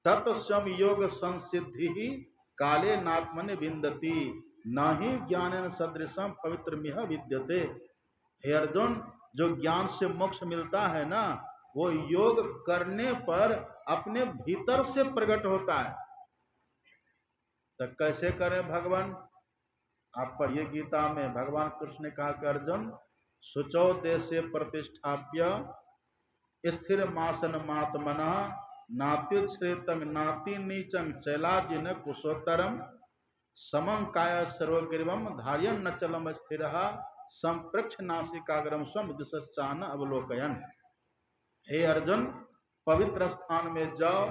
तत्स्वम योग संसिद्धि ही काले नात्मनि विन्दति न ही ज्ञानेन सदृशम पवित्र मिह विद्यते। हे अर्जुन, जो ज्ञान से मोक्ष मिलता है ना, वो योग करने पर अपने भीतर से प्रकट होता है। तो कैसे करें भगवान? आप पढ़िए गीता में भगवान कृष्ण ने कहा कि अर्जुन, शुचौ देशे प्रतिष्ठाप्य स्थिर मासन मात्मना नात्युच्छ्रेतम नाति नीचम चैलाजिन कुशोत्तरम समं काय सर्वग्रीवम धार्यन न चलम स्थिरः संप्रक्ष नासिकाग्रम स्वम दिशश्चान अवलोकयन। हे अर्जुन, पवित्र स्थान में जाओ,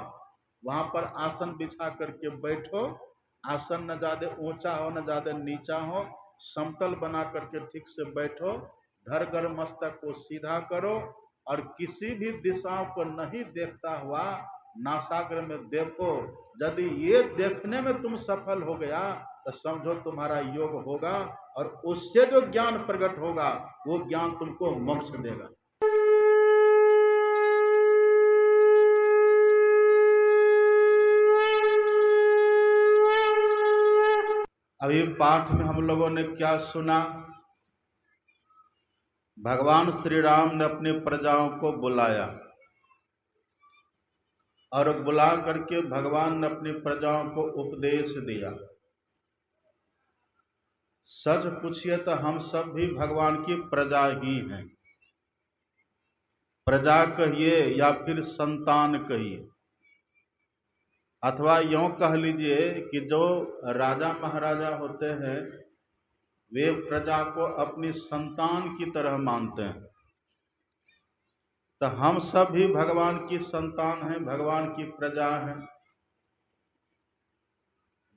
वहां पर आसन बिछा करके बैठो। आसन न ज्यादा ऊंचा हो न ज्यादा नीचा हो, समतल बना करके ठीक से बैठो। धर कर मस्तक को सीधा करो और किसी भी दिशाओं को नहीं देखता हुआ नासाग्र में देखो। यदि ये देखने में तुम सफल हो गया तो समझो तुम्हारा योग होगा, और उससे जो ज्ञान प्रकट होगा वो ज्ञान तुमको मोक्ष देगा। अभी पाठ में हम लोगों ने क्या सुना? भगवान श्री राम ने अपनी प्रजाओं को बुलाया और बुला करके भगवान ने अपनी प्रजाओं को उपदेश दिया। सच पूछिए तो हम सब भी भगवान की प्रजा ही हैं। प्रजा कहिए या फिर संतान कहिए, अथवा यूं कह लीजिए कि जो राजा महाराजा होते हैं वे प्रजा को अपनी संतान की तरह मानते हैं। तो हम सब भी भगवान की संतान हैं, भगवान की प्रजा हैं।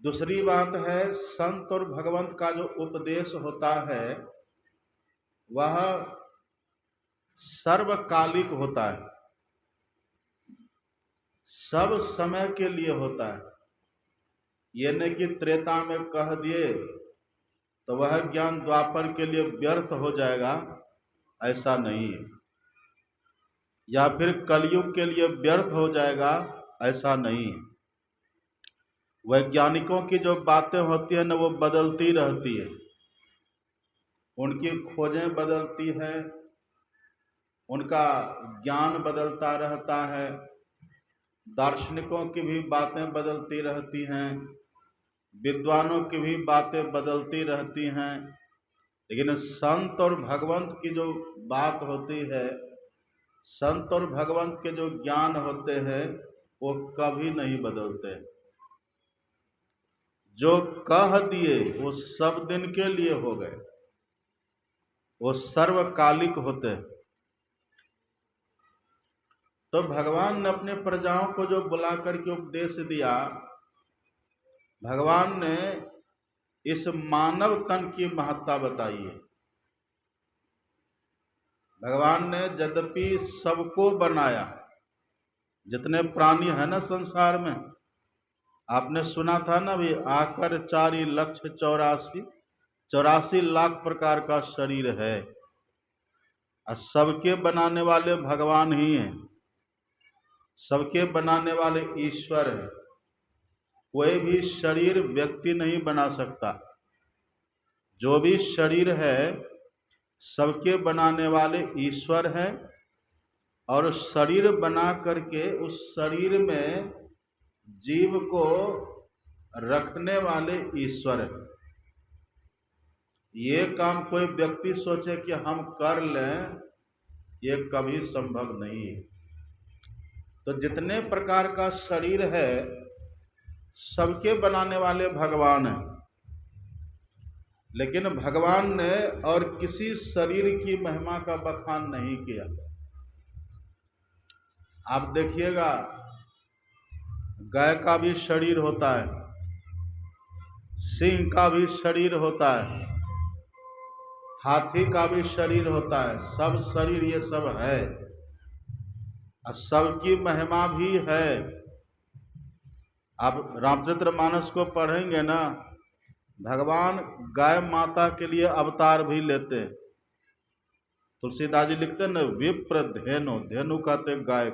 दूसरी बात है, संत और भगवंत का जो उपदेश होता है वह सर्वकालिक होता है, सब समय के लिए होता है। ये नहीं कि त्रेता में कह दिए तो वह ज्ञान द्वापर के लिए व्यर्थ हो जाएगा, ऐसा नहीं है। या फिर कलयुग के लिए व्यर्थ हो जाएगा, ऐसा नहीं है। वैज्ञानिकों की जो बातें होती है ना, वो बदलती रहती है, उनकी खोजें बदलती हैं, उनका ज्ञान बदलता रहता है, दार्शनिकों की भी बातें बदलती रहती हैं, विद्वानों की भी बातें बदलती रहती हैं। लेकिन संत और भगवंत की जो बात होती है, संत और भगवंत के जो ज्ञान होते हैं वो कभी नहीं बदलते। जो कह दिए वो सब दिन के लिए हो गए, वो सर्वकालिक होते हैं। तो भगवान ने अपने प्रजाओं को जो बुला करके उपदेश दिया, भगवान ने इस मानव तन की महत्ता बताई है। भगवान ने यद्यपि सबको बनाया, जितने प्राणी है ना संसार में, आपने सुना था ना भी, आकर 4,84 लाख प्रकार का शरीर है, और सबके बनाने वाले भगवान ही हैं, सबके बनाने वाले ईश्वर है। कोई भी शरीर व्यक्ति नहीं बना सकता। जो भी शरीर है सबके बनाने वाले ईश्वर हैं, और शरीर बना करके उस शरीर में जीव को रखने वाले ईश्वर हैं। ये काम कोई व्यक्ति सोचे कि हम कर लें, ये कभी संभव नहीं है। तो जितने प्रकार का शरीर है सबके बनाने वाले भगवान हैं, लेकिन भगवान ने और किसी शरीर की महिमा का बखान नहीं किया। आप देखिएगा, गाय का भी शरीर होता है, सिंह का भी शरीर होता है, हाथी का भी शरीर होता है, सब शरीर ये सब है, और सबकी महिमा भी है। आप रामचरितमानस को पढ़ेंगे ना, भगवान गाय माता के लिए अवतार भी लेते हैं। तुलसीदास जी लिखते हैं न, विप्र धेनु, धेनु कहते गाय।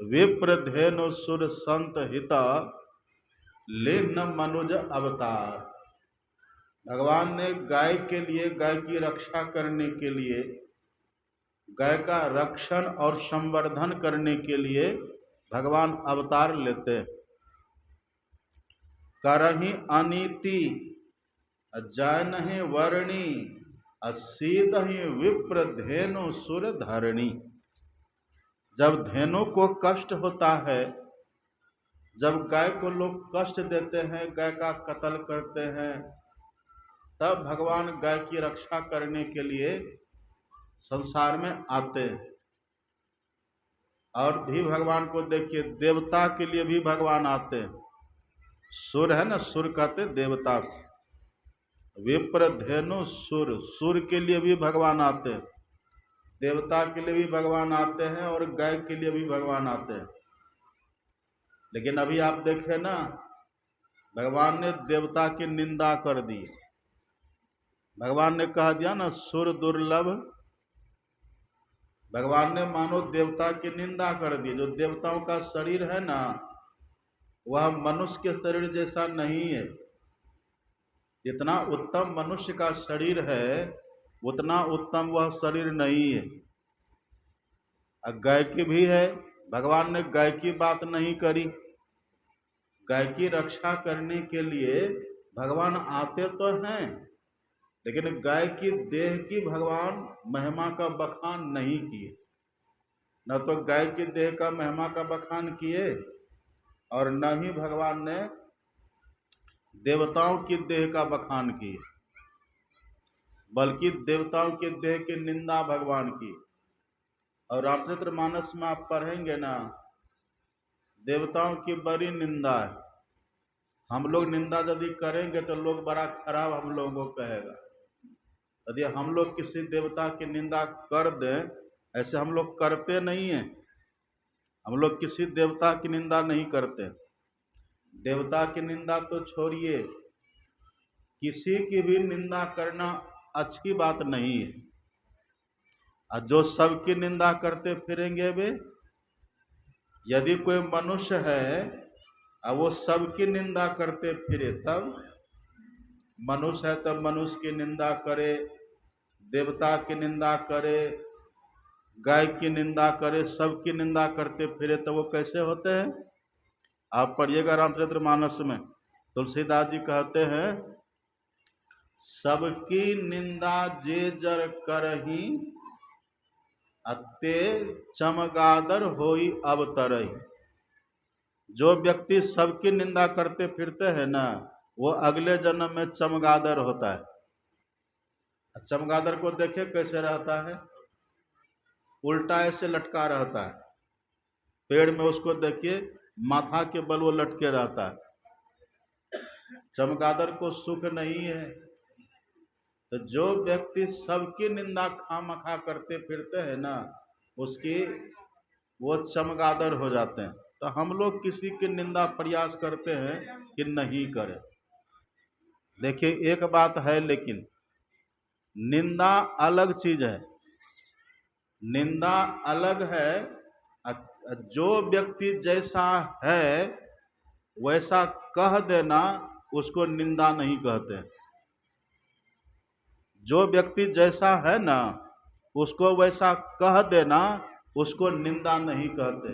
विप्रधेनु सुर संत हिता ले न मनुज अवतार। भगवान ने गाय के लिए, गाय की रक्षा करने के लिए, गाय का रक्षण और संवर्धन करने के लिए भगवान अवतार लेते हैं। करहि अनीति जानहि वर्णी असीदहि विप्रधेनु सुर धरणी। जब धेनु को कष्ट होता है, जब गाय को लोग कष्ट देते हैं, गाय का कत्ल करते हैं, तब भगवान गाय की रक्षा करने के लिए संसार में आते हैं। और भी भगवान को देखिए, देवता के लिए भी भगवान आते हैं। सुर है ना, सुर कहते देवता। विप्रधेनु सुर, सुर के लिए भी भगवान आते हैं, देवता के लिए भी भगवान आते हैं, और गाय के लिए भी भगवान आते हैं। लेकिन अभी आप देखें ना, भगवान ने देवता की निंदा कर दी। भगवान ने कह दिया ना, सुर दुर्लभ। भगवान ने मानो देवता की निंदा कर दी। जो देवताओं का शरीर है ना, वह मनुष्य के शरीर जैसा नहीं है। जितना उत्तम मनुष्य का शरीर है, उतना उत्तम वह शरीर नहीं है। गाय की भी है, भगवान ने गाय की बात नहीं करी। गाय की रक्षा करने के लिए भगवान आते तो हैं, लेकिन गाय की देह की भगवान महिमा का बखान नहीं किए। न तो गाय की देह का महिमा का बखान किए, और न ही भगवान ने देवताओं की देह का बखान किए, बल्कि देवताओं की देह की निंदा भगवान की। और रामचरितमानस में आप पढ़ेंगे ना, देवताओं की बड़ी निंदा है। हम लोग निंदा यदि करेंगे तो लोग बड़ा खराब हम लोगों को कहेगा। यदि हम लोग किसी देवता की निंदा कर दें, ऐसे हम लोग करते नहीं हैं, हम लोग किसी देवता की निंदा नहीं करते। देवता की निंदा तो छोड़िए, किसी की भी निंदा करना अच्छी बात नहीं है। और जो सबकी निंदा करते फिरेंगे वे, यदि कोई मनुष्य है और वो सबकी निंदा करते फिरे, तब मनुष्य है तब मनुष्य की निंदा करे, देवता की निंदा करे, गाय की निंदा करे, सबकी निंदा करते फिरे, तो वो कैसे होते हैं? आप पढ़िएगा रामचरितमानस में, तुलसीदास जी कहते हैं, सबकी निंदा जे जर करही अते चमगादर होई अवतरही। जो व्यक्ति सबकी निंदा करते फिरते हैं ना, वो अगले जन्म में चमगादर होता है। चमगादर को देखे कैसे रहता है, उल्टा ऐसे लटका रहता है। पेड़ में उसको देखिए, माथा के बल वो लटके रहता है। चमगादर को सुख नहीं है। तो जो व्यक्ति सबकी निंदा खामखा करते फिरते हैं ना, उसकी वो चमगादर हो जाते हैं। तो हम लोग किसी की निंदा प्रयास करते हैं कि नहीं करें। देखिए एक बात है, लेकिन निंदा अलग चीज है, निंदा अलग है। जो व्यक्ति जैसा है वैसा कह देना, उसको निंदा नहीं कहते। जो व्यक्ति जैसा है ना, उसको वैसा कह देना, उसको निंदा नहीं कहते।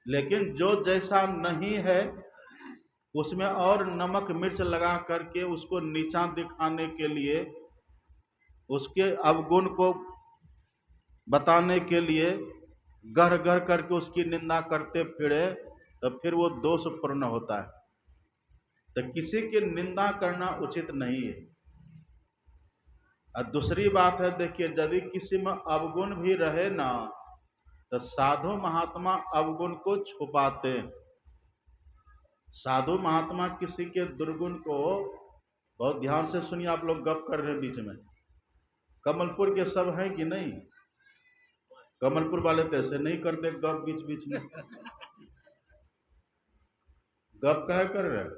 लेकिन जो जैसा नहीं है, उसमें और नमक मिर्च लगा करके उसको नीचा दिखाने के लिए, उसके अवगुण को बताने के लिए गढ़ गढ़ करके उसकी निंदा करते फिरे, तो फिर वो दोषपूर्ण होता है। तो किसी की निंदा करना उचित नहीं है। और दूसरी बात है, देखिए यदि किसी में अवगुण भी रहे ना, तो साधु महात्मा अवगुण को छुपाते हैं। साधु महात्मा किसी के दुर्गुण को, बहुत ध्यान से सुनिए, आप लोग गप कर रहे हैं बीच में, कमलपुर के सब हैं कि नहीं? कमलपुर वाले तो ऐसे नहीं करते गप बीच बीच में। गप कहे कर रहे हैं?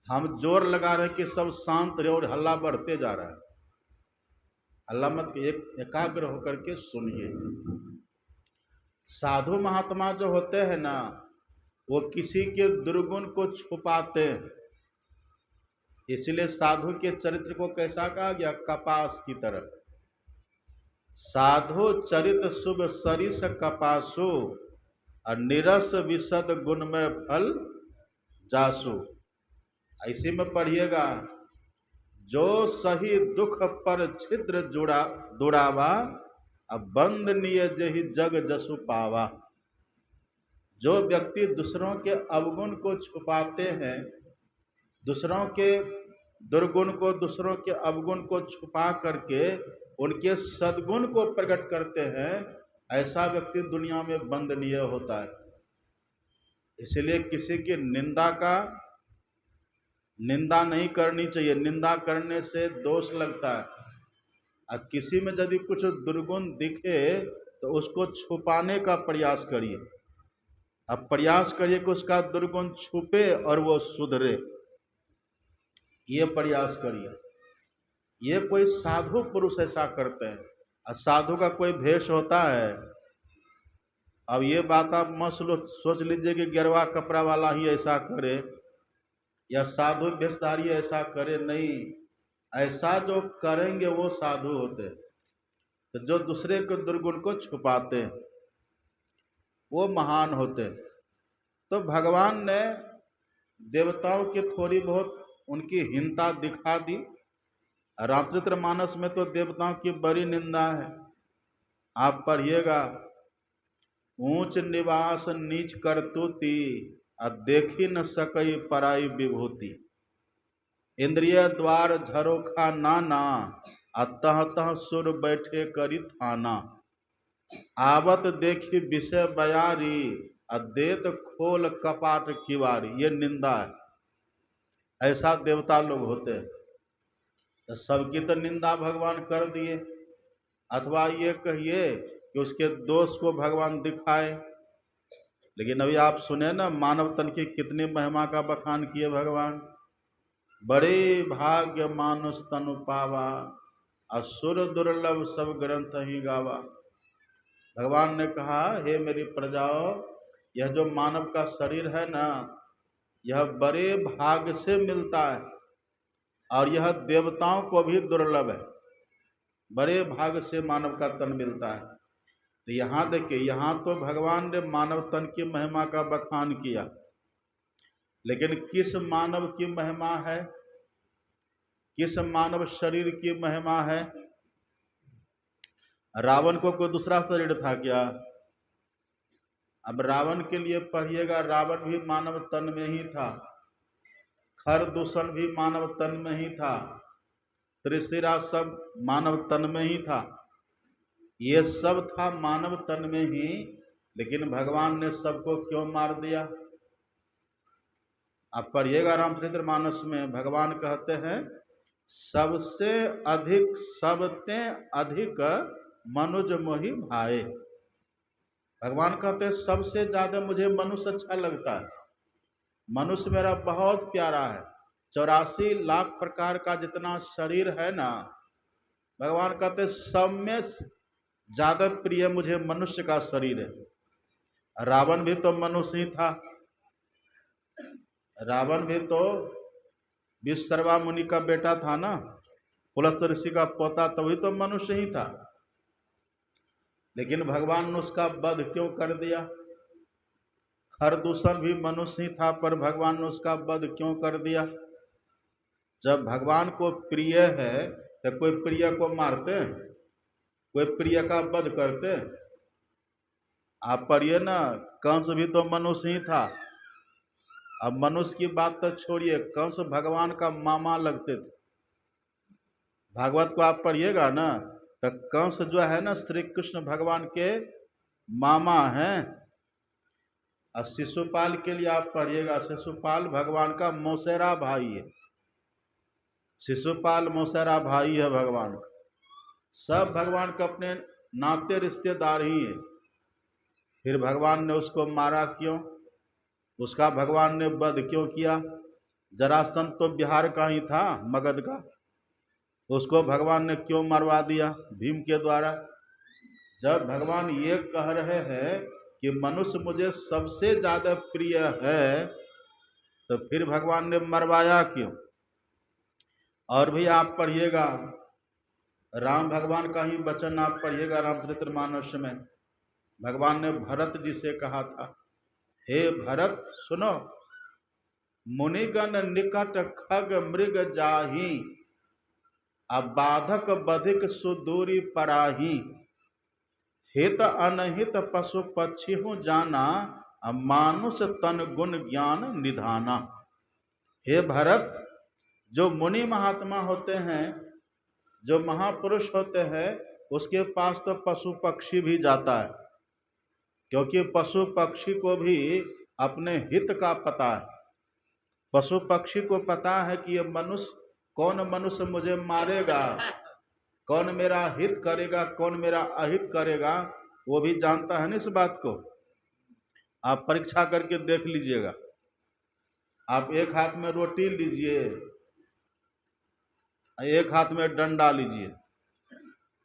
हम जोर लगा रहे हैं कि सब शांत रहे, और हल्ला बढ़ते जा रहा है। हल्ला मत, एकाग्र होकर के सुनिए। साधु महात्मा जो होते हैं ना, वो किसी के दुर्गुण को छुपाते हैं। इसलिए साधु के चरित्र को कैसा कहा गया? कपास की तरह। साधु चरित शुभ सरिस कपासु, और निरस विशद गुणमय फल जासु। ऐसे में पढ़िएगा, जो सही दुख पर छिद्र जुड़ावा, अब बंद निय जही जग जसु पावा। जो व्यक्ति दूसरों के अवगुण को छुपाते हैं, दूसरों के दुर्गुण को, दूसरों के अवगुण को छुपा करके उनके सद्गुण को प्रकट करते हैं, ऐसा व्यक्ति दुनिया में वंदनीय होता है। इसलिए किसी की निंदा नहीं करनी चाहिए। निंदा करने से दोष लगता है। और किसी में यदि कुछ दुर्गुण दिखे तो उसको छुपाने का प्रयास करिए। अब प्रयास करिए कि उसका दुर्गुण छुपे और वो सुधरे, ये प्रयास करिए। ये कोई साधु पुरुष ऐसा करते हैं। और साधु का कोई भेष होता है। अब ये बात आप मत सोच लीजिए कि गिरवा कपड़ा वाला ही ऐसा करे या साधु भेषधारी ऐसा करे, नहीं। ऐसा जो करेंगे वो साधु होते हैं। तो जो दूसरे के दुर्गुण को छुपाते हैं वो महान होते हैं। तो भगवान ने देवताओं की थोड़ी बहुत उनकी हीनता दिखा दी। रामचरितमानस में तो देवताओं की बड़ी निंदा है। आप पढ़िएगा, ऊंच निवास नीच करतुति, देखी न सकई पराई विभूति। इंद्रिय द्वार झरोखा नाना, तह तह सुर बैठे करी थाना। आवत देखी विषय बयारी, देत खोल कपाट किवारी। ये निंदा है। ऐसा देवता लोग होते हैं। तो सबकी तो निंदा भगवान कर दिए, अथवा ये कहिए कि उसके दोष को भगवान दिखाए। लेकिन अभी आप सुने ना, मानव तन की कितनी महिमा का बखान किए भगवान। बड़े भाग्य मानुष तनु पावा, असुर दुर्लभ सब ग्रंथ ही गावा। भगवान ने कहा, हे मेरी प्रजाओं, यह जो मानव का शरीर है ना, यह बड़े भाग्य से मिलता है और यह देवताओं को भी दुर्लभ है। बड़े भाग्य से मानव का तन मिलता है। तो यहाँ देखिए, यहाँ तो भगवान ने मानव तन की महिमा का बखान किया, लेकिन किस मानव की महिमा है, किस मानव शरीर की महिमा है? रावण को कोई दूसरा शरीर था क्या? अब रावण के लिए पढ़िएगा, रावण भी मानव तन में ही था, खरदूषण भी मानव तन में ही था, त्रिशिरा सब मानव तन में ही था। ये सब था मानव तन में ही, लेकिन भगवान ने सबको क्यों मार दिया? आप पढ़िएगा रामचरितमानस में, भगवान कहते हैं, सबसे अधिक मनुज मोहि भाए। भगवान कहते हैं सबसे ज्यादा मुझे मनुष्य अच्छा लगता है। मनुष्य मेरा बहुत प्यारा है। 84 लाख प्रकार का जितना शरीर है ना, भगवान कहते हैं सब में ज्यादा प्रिय मुझे मनुष्य का शरीर है। रावण भी तो मनुष्य ही था। रावण भी तो विश्वशर्मा मुनि का बेटा था ना, पुलस्त ऋषि का पोता, तभी तो मनुष्य ही था। लेकिन भगवान ने उसका वध क्यों कर दिया? खरदूषण भी मनुष्य ही था, पर भगवान ने उसका वध क्यों कर दिया? जब भगवान को प्रिय है तो कोई प्रिय को मारते हैं, कोई प्रिय का वध करते हैं? आप पढ़िए ना, कंस भी तो मनुष्य ही था। अब मनुष्य की बात तो छोड़िए, कंस भगवान का मामा लगते थे। भागवत को आप पढ़िएगा ना, तो कंस जो है ना, श्री कृष्ण भगवान के मामा हैं। और शिशुपाल के लिए आप पढ़िएगा, शिशुपाल भगवान का मौसेरा भाई है। शिशुपाल मौसेरा भाई है भगवान का। सब भगवान के अपने नाते रिश्तेदार ही है। फिर भगवान ने उसको मारा क्यों? उसका भगवान ने वध क्यों किया? जरासंध तो बिहार का ही था, मगध का। उसको भगवान ने क्यों मरवा दिया भीम के द्वारा? जब भगवान ये कह रहे हैं कि मनुष्य मुझे सबसे ज्यादा प्रिय है, तो फिर भगवान ने मरवाया क्यों? और भी आप पढ़िएगा, राम भगवान का ही वचन आप पढ़िएगा रामचरितमानस में। भगवान ने भरत जी से कहा था, हे भरत सुनो, मुनिगण निकट खग मृग जाही, अब बाधक बधिक सुदूरी पराही, हित अनहित पशु पक्षी हूँ जाना, अब मानुष तन गुण ज्ञान निधाना। हे भरत, जो मुनि महात्मा होते हैं, जो महापुरुष होते हैं, उसके पास तो पशु पक्षी भी जाता है, क्योंकि पशु पक्षी को भी अपने हित का पता है। पशु पक्षी को पता है कि ये मनुष्य, कौन मनुष्य मुझे मारेगा, कौन मेरा हित करेगा, कौन मेरा अहित करेगा, वो भी जानता है ना इस बात को। आप परीक्षा करके देख लीजिएगा। आप एक हाथ में रोटी लीजिए, एक हाथ में डंडा लीजिए,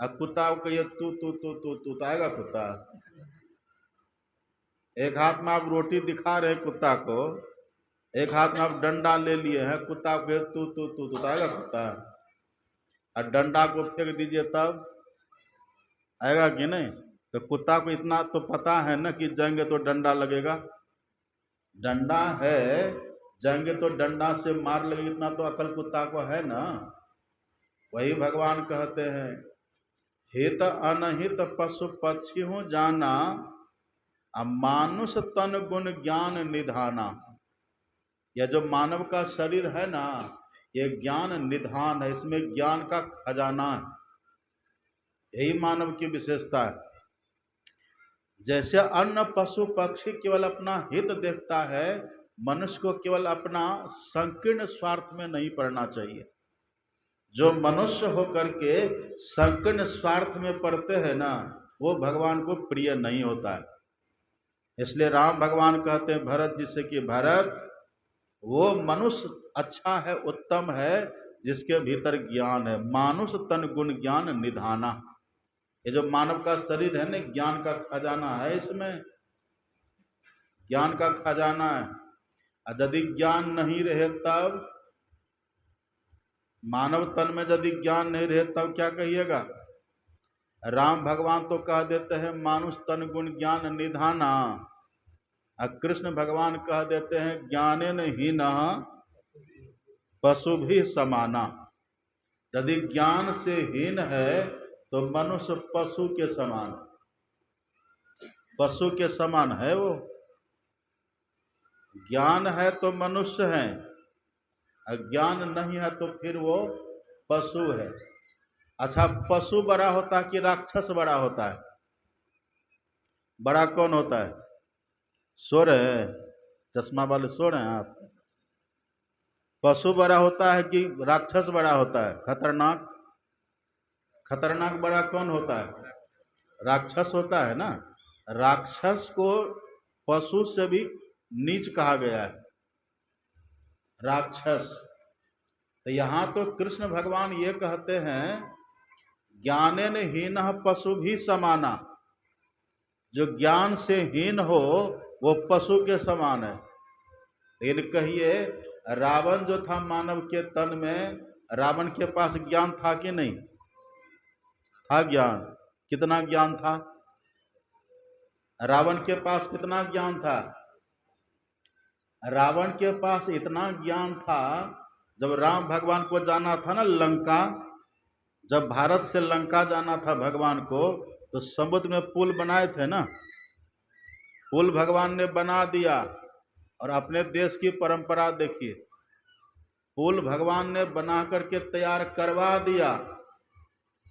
अब कुत्ता को कहिए तू तू तू तू तू तो आएगा कुत्ता? एक हाथ में आप रोटी दिखा रहे हैं कुत्ता को, एक हाथ में आप डंडा ले लिए हैं, कुत्ता को तू तू तू तू आएगा कुत्ता? और डंडा को फेंक दीजिए तब आएगा कि नहीं? तो कुत्ता को इतना तो पता है ना कि जाएंगे तो डंडा लगेगा, डंडा है, जाएंगे तो डंडा से मार लगेगी, इतना तो अकल कुत्ता को है ना। वही भगवान कहते हैं, हित अनहित पशु पक्षी हूँ जाना, अब मानुष तन गुण ज्ञान निधाना। यह जो मानव का शरीर है ना, ये ज्ञान निधान है, इसमें ज्ञान का खजाना है, यही मानव की विशेषता है। जैसे अन्य पशु पक्षी केवल अपना हित देखता है, मनुष्य को केवल अपना संकीर्ण स्वार्थ में नहीं पड़ना चाहिए। जो मनुष्य होकर के संकीर्ण स्वार्थ में पड़ते हैं ना, वो भगवान को प्रिय नहीं होता है। इसलिए राम भगवान कहते हैं भरत जी से कि भरत, वो मनुष्य अच्छा है, उत्तम है, जिसके भीतर ज्ञान है। मानुष तन गुण ज्ञान निधाना। ये जो मानव का शरीर है ना, ज्ञान का खजाना है, इसमें ज्ञान का खजाना है। और यदि ज्ञान नहीं रहे तब, मानव तन में यदि ज्ञान नहीं रहे तब क्या कहिएगा? राम भगवान तो कह देते हैं मानुष तन गुण ज्ञान निधाना, और कृष्ण भगवान कह देते हैं ज्ञानेन हीनः पशु भी समाना। यदि ज्ञान से हीन है तो मनुष्य पशु के समान, पशु के समान है वो। ज्ञान है तो मनुष्य है, अज्ञान नहीं है तो फिर वो पशु है। अच्छा, पशु बड़ा होता है कि राक्षस बड़ा होता है? बड़ा कौन होता है? सो रहे हैं, चश्मा वाले सो रहे हैं आप? पशु बड़ा होता है कि राक्षस बड़ा होता है? खतरनाक, खतरनाक बड़ा कौन होता है? राक्षस होता है ना। राक्षस को पशु से भी नीच कहा गया है, राक्षस। तो यहाँ तो कृष्ण भगवान ये कहते हैं ज्ञानेन हीनः पशु भी समाना। जो ज्ञान से हीन हो वो पशु के समान है। लेकिन कहिए, रावण जो था मानव के तन में, रावण के पास ज्ञान था कि नहीं था? ज्ञान, कितना ज्ञान था रावण के पास? कितना ज्ञान था रावण के पास? इतना ज्ञान था, जब राम भगवान को जाना था ना लंका, जब भारत से लंका जाना था भगवान को, तो समुद्र में पुल बनाए थे ना, पुल भगवान ने बना दिया। और अपने देश की परंपरा देखिए, पुल भगवान ने बना करके तैयार करवा दिया,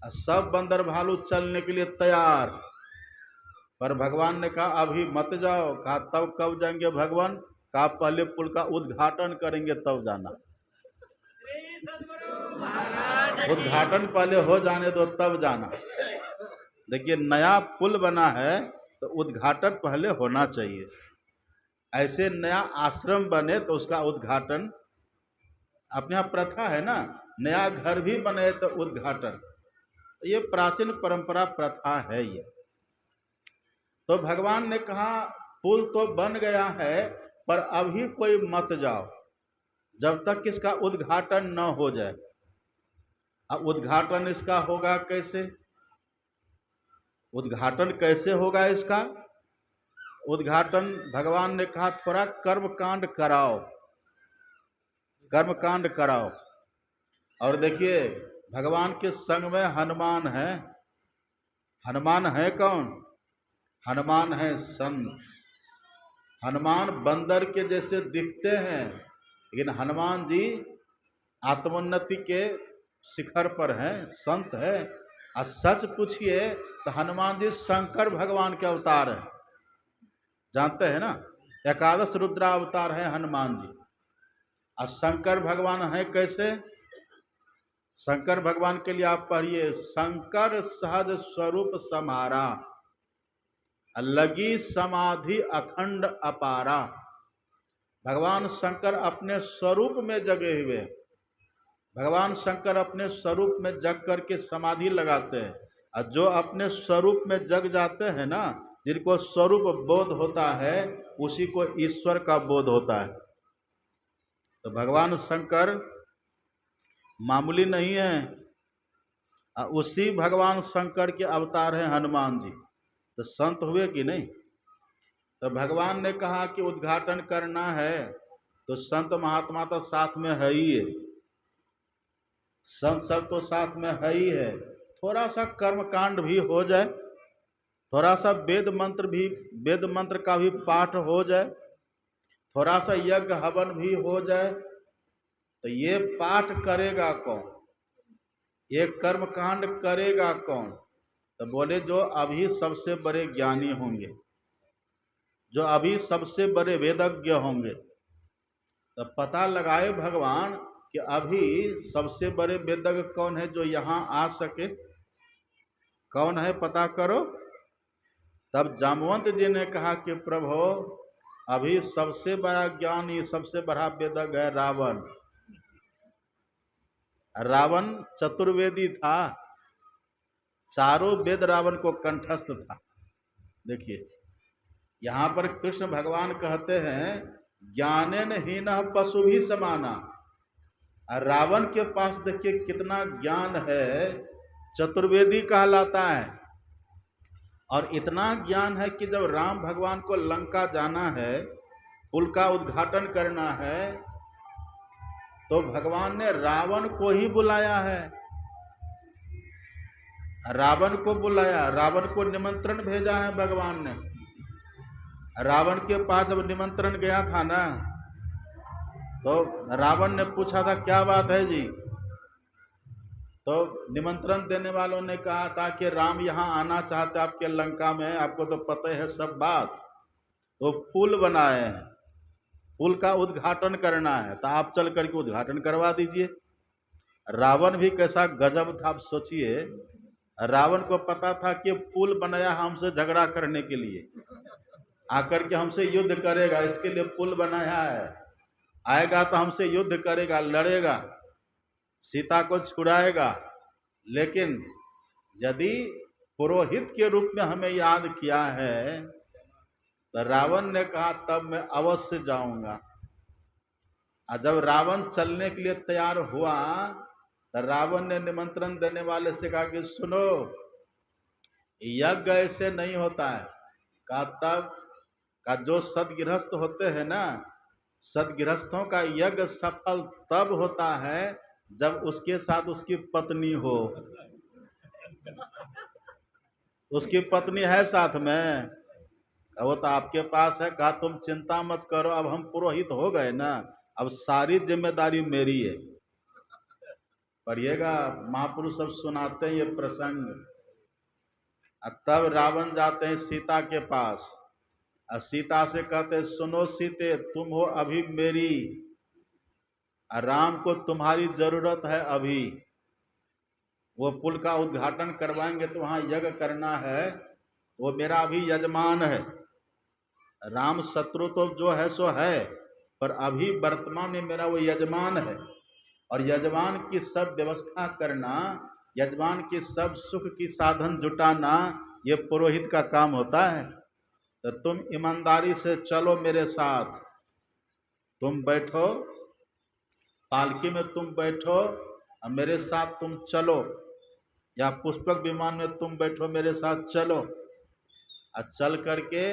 सब बंदर भालू चलने के लिए तैयार। पर भगवान ने कहा अभी मत जाओ। कहा तब कब जाएंगे भगवान? कहा पहले पुल का उद्घाटन करेंगे तब जाना। उद्घाटन पहले हो जाने दो तब जाना। देखिए, नया पुल बना है तो उद्घाटन पहले होना चाहिए। ऐसे नया आश्रम बने तो उसका उद्घाटन, अपने यहाँ प्रथा है ना, नया घर भी बने तो उद्घाटन। ये प्राचीन परंपरा प्रथा है ये। तो भगवान ने कहा पुल तो बन गया है पर अभी कोई मत जाओ जब तक इसका उद्घाटन न हो जाए। अब उद्घाटन इसका होगा कैसे? उद्घाटन कैसे होगा इसका? उद्घाटन भगवान ने कहा थोड़ा कर्मकांड कराओ, कर्मकांड कराओ। और देखिए भगवान के संग में हनुमान है। हनुमान है कौन? हनुमान है संत। हनुमान बंदर के जैसे दिखते हैं लेकिन हनुमान जी आत्मोन्नति के शिखर पर हैं, संत है। और सच पूछिए तो हनुमान जी शंकर भगवान के अवतार हैं, जानते हैं ना? 11 रुद्रावतार है हनुमान जी। और शंकर भगवान है कैसे? शंकर भगवान के लिए आप पढ़िए, शंकर सहज स्वरूप समारा, लगी समाधि अखंड अपारा। भगवान शंकर अपने स्वरूप में जगे हुए। भगवान शंकर अपने स्वरूप में जग करके समाधि लगाते हैं। और जो अपने स्वरूप में जग जाते हैं ना, जिनको स्वरूप बोध होता है उसी को ईश्वर का बोध होता है। तो भगवान शंकर मामूली नहीं है। उसी भगवान शंकर के अवतार हैं हनुमान जी। तो संत हुए कि नहीं? तो भगवान ने कहा कि उद्घाटन करना है तो संत महात्मा तो साथ में है ही है, संत सब तो साथ में है ही है। थोड़ा सा कर्मकांड भी हो जाए, थोड़ा सा वेद मंत्र का भी पाठ हो जाए, थोड़ा सा यज्ञ हवन भी हो जाए, तो ये पाठ करेगा कौन? ये कर्मकांड करेगा कौन? तो बोले जो अभी सबसे बड़े ज्ञानी होंगे, जो अभी सबसे बड़े वेदज्ञ होंगे। तो पता लगाए भगवान कि अभी सबसे बड़े वेदज्ञ कौन है जो यहाँ आ सके, कौन है पता करो। तब जामवंत जी ने कहा कि प्रभु अभी सबसे बड़ा ज्ञानी, सबसे बड़ा वेदज्ञ है रावण। रावण चतुर्वेदी था, चारों वेद रावण को कंठस्थ था। देखिए यहाँ पर कृष्ण भगवान कहते हैं ज्ञानेन हीनः पशु भी समाना। रावण के पास देखिए कितना ज्ञान है, चतुर्वेदी कहलाता है। और इतना ज्ञान है कि जब राम भगवान को लंका जाना है, पुल का उद्घाटन करना है, तो भगवान ने रावण को ही बुलाया है। रावण को बुलाया, रावण को निमंत्रण भेजा है भगवान ने। रावण के पास जब निमंत्रण गया था ना, तो रावण ने पूछा था क्या बात है जी? तो निमंत्रण देने वालों ने कहा था कि राम यहाँ आना चाहते आपके लंका में, आपको तो पता है सब बात। तो पुल बनाए हैं, पुल का उद्घाटन करना है, तो आप चल करके उद्घाटन करवा दीजिए। रावण भी कैसा गजब था, आप सोचिए। रावण को पता था कि पुल बनाया हमसे झगड़ा करने के लिए, आकर के हमसे युद्ध करेगा, इसके लिए पुल बनाया है। आएगा तो हमसे युद्ध करेगा, लड़ेगा, सीता को छुड़ाएगा। लेकिन यदि पुरोहित के रूप में हमें याद किया है, तो रावण ने कहा तब मैं अवश्य जाऊंगा। और जब रावण चलने के लिए तैयार हुआ, तो रावण ने निमंत्रण देने वाले से कहा कि सुनो, यज्ञ ऐसे नहीं होता है। कहा तब? का जो सदगृहस्थ होते हैं ना, सदगृहस्थों का यज्ञ सफल तब होता है जब उसके साथ उसकी पत्नी हो। उसकी पत्नी है साथ में, वो तो आपके पास है। कहा तुम चिंता मत करो, अब हम पुरोहित हो गए ना, अब सारी जिम्मेदारी मेरी है। पढ़िएगा, महापुरुष सब सुनाते हैं ये प्रसंग। तब रावण जाते हैं सीता के पास, और सीता से कहते सुनो सीते, तुम हो अभी मेरी, राम को तुम्हारी जरूरत है अभी। वो पुल का उद्घाटन करवाएंगे तो वहाँ यज्ञ करना है, वो मेरा अभी यजमान है। राम शत्रु तो जो है सो है, पर अभी वर्तमान में मेरा वो यजमान है। और यजमान की सब व्यवस्था करना, यजमान की सब सुख की साधन जुटाना, ये पुरोहित का काम होता है। तो तुम ईमानदारी से चलो मेरे साथ, तुम बैठो पालकी में, तुम बैठो और मेरे साथ तुम चलो, या पुष्पक विमान में तुम बैठो मेरे साथ चलो, और चल करके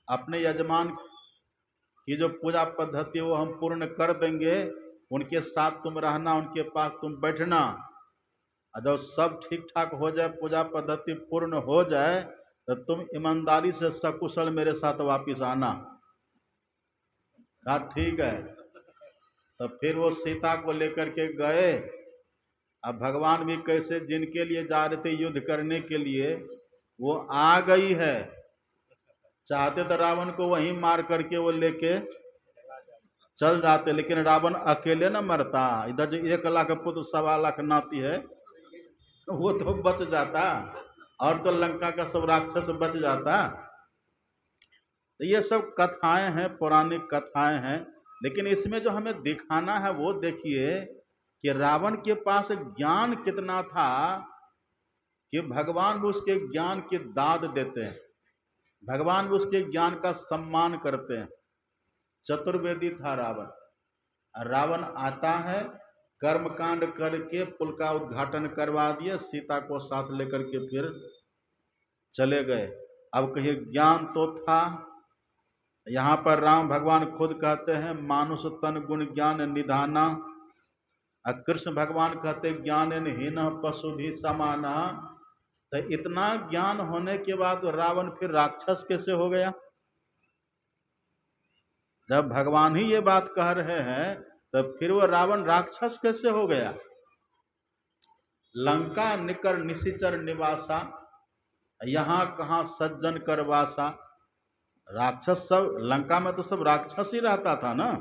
अपने यजमान की जो पूजा पद्धति वो हम पूर्ण कर देंगे, उनके साथ तुम रहना, उनके पास तुम बैठना, और जब सब ठीक ठाक हो जाए, पूजा पद्धति पूर्ण हो जाए, तो तुम ईमानदारी से सकुशल मेरे साथ वापिस आना। कहा ठीक है। तो फिर वो सीता को लेकर के गए। अब भगवान भी कैसे, जिनके लिए जा रहे थे युद्ध करने के लिए, वो आ गई है। चाहते तो रावण को वहीं मार करके वो लेके चल जाते, लेकिन रावण अकेले न मरता। इधर जो 1 लाख पुत्र 1.25 लाख नाती है, वो तो बच जाता, और तो लंका का सब राक्षस बच जाता। तो ये सब कथाएं हैं, पौराणिक कथाएं हैं, लेकिन इसमें जो हमें दिखाना है वो देखिए कि रावण के पास ज्ञान कितना था कि भगवान भी उसके ज्ञान की दाद देते हैं, भगवान भी उसके ज्ञान का सम्मान करते हैं। चतुर्वेदी था रावण। रावण आता है, कर्मकांड करके पुल का उद्घाटन करवा दिए, सीता को साथ लेकर के फिर चले गए। अब कहिए ज्ञान तो था। यहाँ पर राम भगवान खुद कहते हैं मानुष तन गुण ज्ञान निधाना, और कृष्ण भगवान कहते ज्ञान हीन पशु भी समाना। तो इतना ज्ञान होने के बाद रावण फिर राक्षस कैसे हो गया? जब भगवान ही ये बात कह रहे हैं, तो फिर वो रावण राक्षस कैसे हो गया? लंका निकर निशिचर निवासा, यहाँ कहाँ सज्जन कर वासा। राक्षस सब, लंका में तो सब राक्षस ही रहता था ना,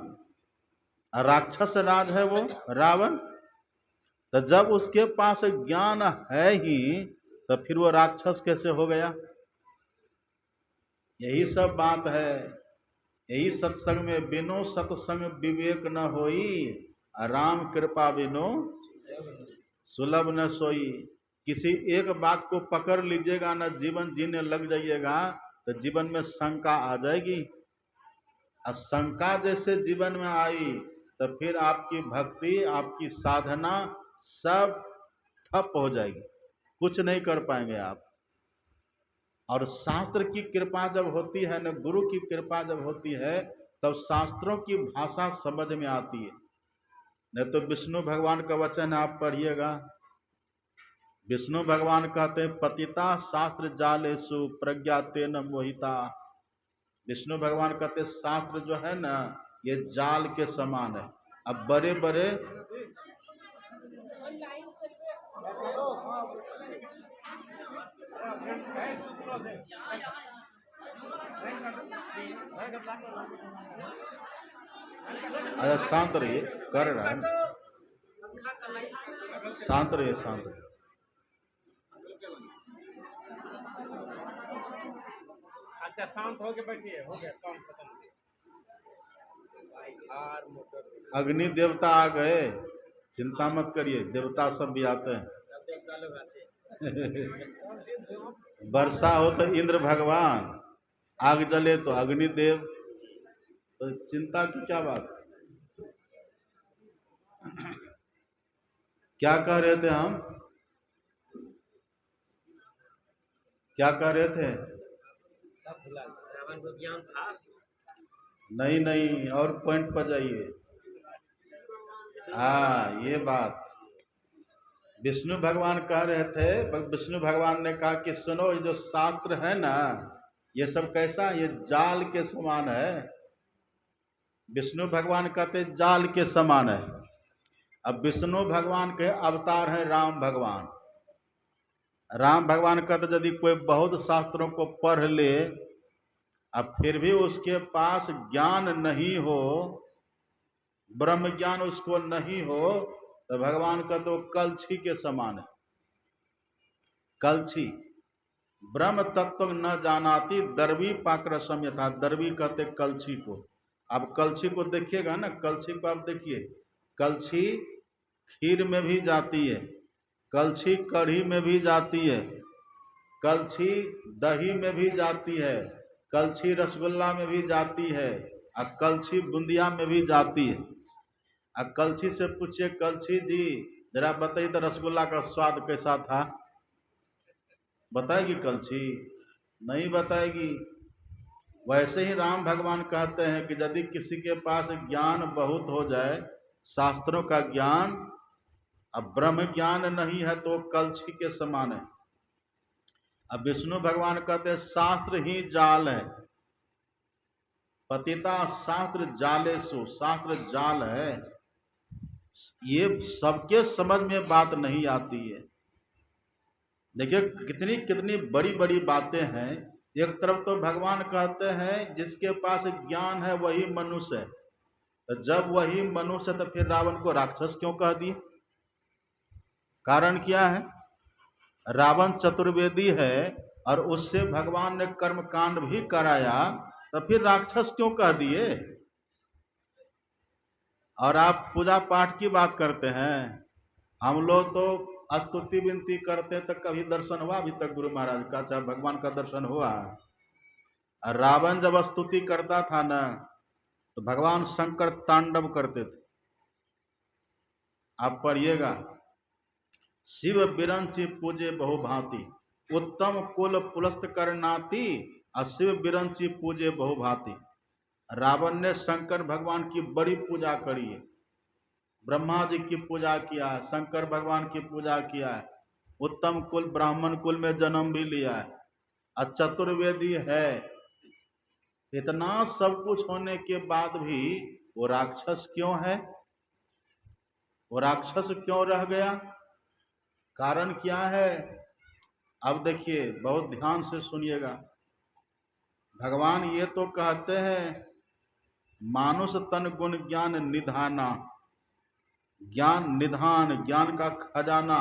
राक्षस राज है वो रावण। तो जब उसके पास ज्ञान है ही, तो फिर वो राक्षस कैसे हो गया? यही सब बात है। यही सत्संग में बिनो सत्संग विवेक न होई, राम कृपा बिनो सुलभ न सोई। किसी एक बात को पकड़ लीजिएगा ना, जीवन जीने लग जाइएगा, तो जीवन में शंका आ जाएगी। और शंका जैसे जीवन में आई, तो फिर आपकी भक्ति, आपकी साधना सब ठप हो जाएगी, कुछ नहीं कर पाएंगे आप। और शास्त्र की कृपा जब होती है न, गुरु की कृपा जब होती है, तब शास्त्रों की भाषा समझ में आती है। नहीं तो विष्णु भगवान का वचन आप पढ़िएगा, विष्णु भगवान कहते हैं पतिता शास्त्र जालेसु प्रज्ञा तेन मोहिता। विष्णु भगवान कहते शास्त्र जो है ना, ये जाल के समान है। अब बड़े बड़े अच्छा शांत रहिए, कर रहा है, शांत रहिए, शांत रहिए। अच्छा शांत होके बैठिए, हो गया काम खत्म। अग्नि देवता आ गए, चिंता मत करिए, देवता सब भी आते हैं। वर्षा हो तो इंद्र भगवान, आग जले तो अग्निदेव, तो चिंता की क्या बात? क्या कह रहे थे हम? क्या कह रहे थे? रावण को ज्ञान था। नहीं नहीं, और पॉइंट पर जाइए। हाँ ये बात विष्णु भगवान कह रहे थे। विष्णु भगवान ने कहा कि सुनो, ये जो शास्त्र है ना, ये सब कैसा, ये जाल के समान है। विष्णु भगवान कहते जाल के समान है। अब विष्णु भगवान के अवतार है राम भगवान। राम भगवान कहते यदि कोई बहुत शास्त्रों को पढ़ ले, अब फिर भी उसके पास ज्ञान नहीं हो, ब्रह्म ज्ञान उसको नहीं हो, तो भगवान का तो कलछी के समान है। कलछी, ब्रह्म तत्व न जानाती दर्वी पाक्रसम यथा। दर्वी कहते कलछी को। अब कलछी को देखिएगा ना, कलछी को आप देखिए, कलछी खीर में भी जाती है, कलछी कढ़ी में भी जाती है, कलछी दही में भी जाती है, कलछी रसगुल्ला में भी जाती है, और कलछी बूंदिया में भी जाती है। और कलछी से पूछिए, कलछी जी जरा बताइए तो रसगुल्ला का स्वाद कैसा था? बताएगी कलछी? नहीं बताएगी। वैसे ही राम भगवान कहते हैं कि यदि किसी के पास ज्ञान बहुत हो जाए, शास्त्रों का ज्ञान, अब ब्रह्म ज्ञान नहीं है तो कलछी के समान है। अब विष्णु भगवान कहते हैं शास्त्र ही जाल है, पतिता शास्त्र जालेसु, शास्त्र जाल है। ये सबके समझ में बात नहीं आती है। देखिए कितनी कितनी बड़ी बड़ी बातें हैं। एक तरफ तो भगवान कहते हैं जिसके पास ज्ञान है वही मनुष्य है, तो जब वही मनुष्य तो फिर रावण को राक्षस क्यों कह दिए? कारण क्या है? रावण चतुर्वेदी है और उससे भगवान ने कर्म कांड भी कराया, तो फिर राक्षस क्यों कह दिए? और आप पूजा पाठ की बात करते हैं, हम लोग तो स्तुति विनती करते तो कभी दर्शन हुआ अभी तक गुरु महाराज का, चाहे भगवान का दर्शन हुआ? और रावण जब स्तुति करता था ना, तो भगवान शंकर तांडव करते थे। आप पढ़िएगा, शिव बिरंची पूजे बहुभांति, उत्तम कुल पुलस्त करनाती, और शिव बिरंची पूजे बहुभांति। रावण ने शंकर भगवान की बड़ी पूजा करी है, ब्रह्मा जी की पूजा किया है, शंकर भगवान की पूजा किया है, उत्तम कुल ब्राह्मण कुल में जन्म भी लिया है, और चतुर्वेदी है। इतना सब कुछ होने के बाद भी वो राक्षस क्यों है? वो राक्षस क्यों रह गया? कारण क्या है? अब देखिए, बहुत ध्यान से सुनिएगा। भगवान ये तो कहते हैं मानुष तन गुण ज्ञान निधाना, ज्ञान निधान, ज्ञान का खजाना,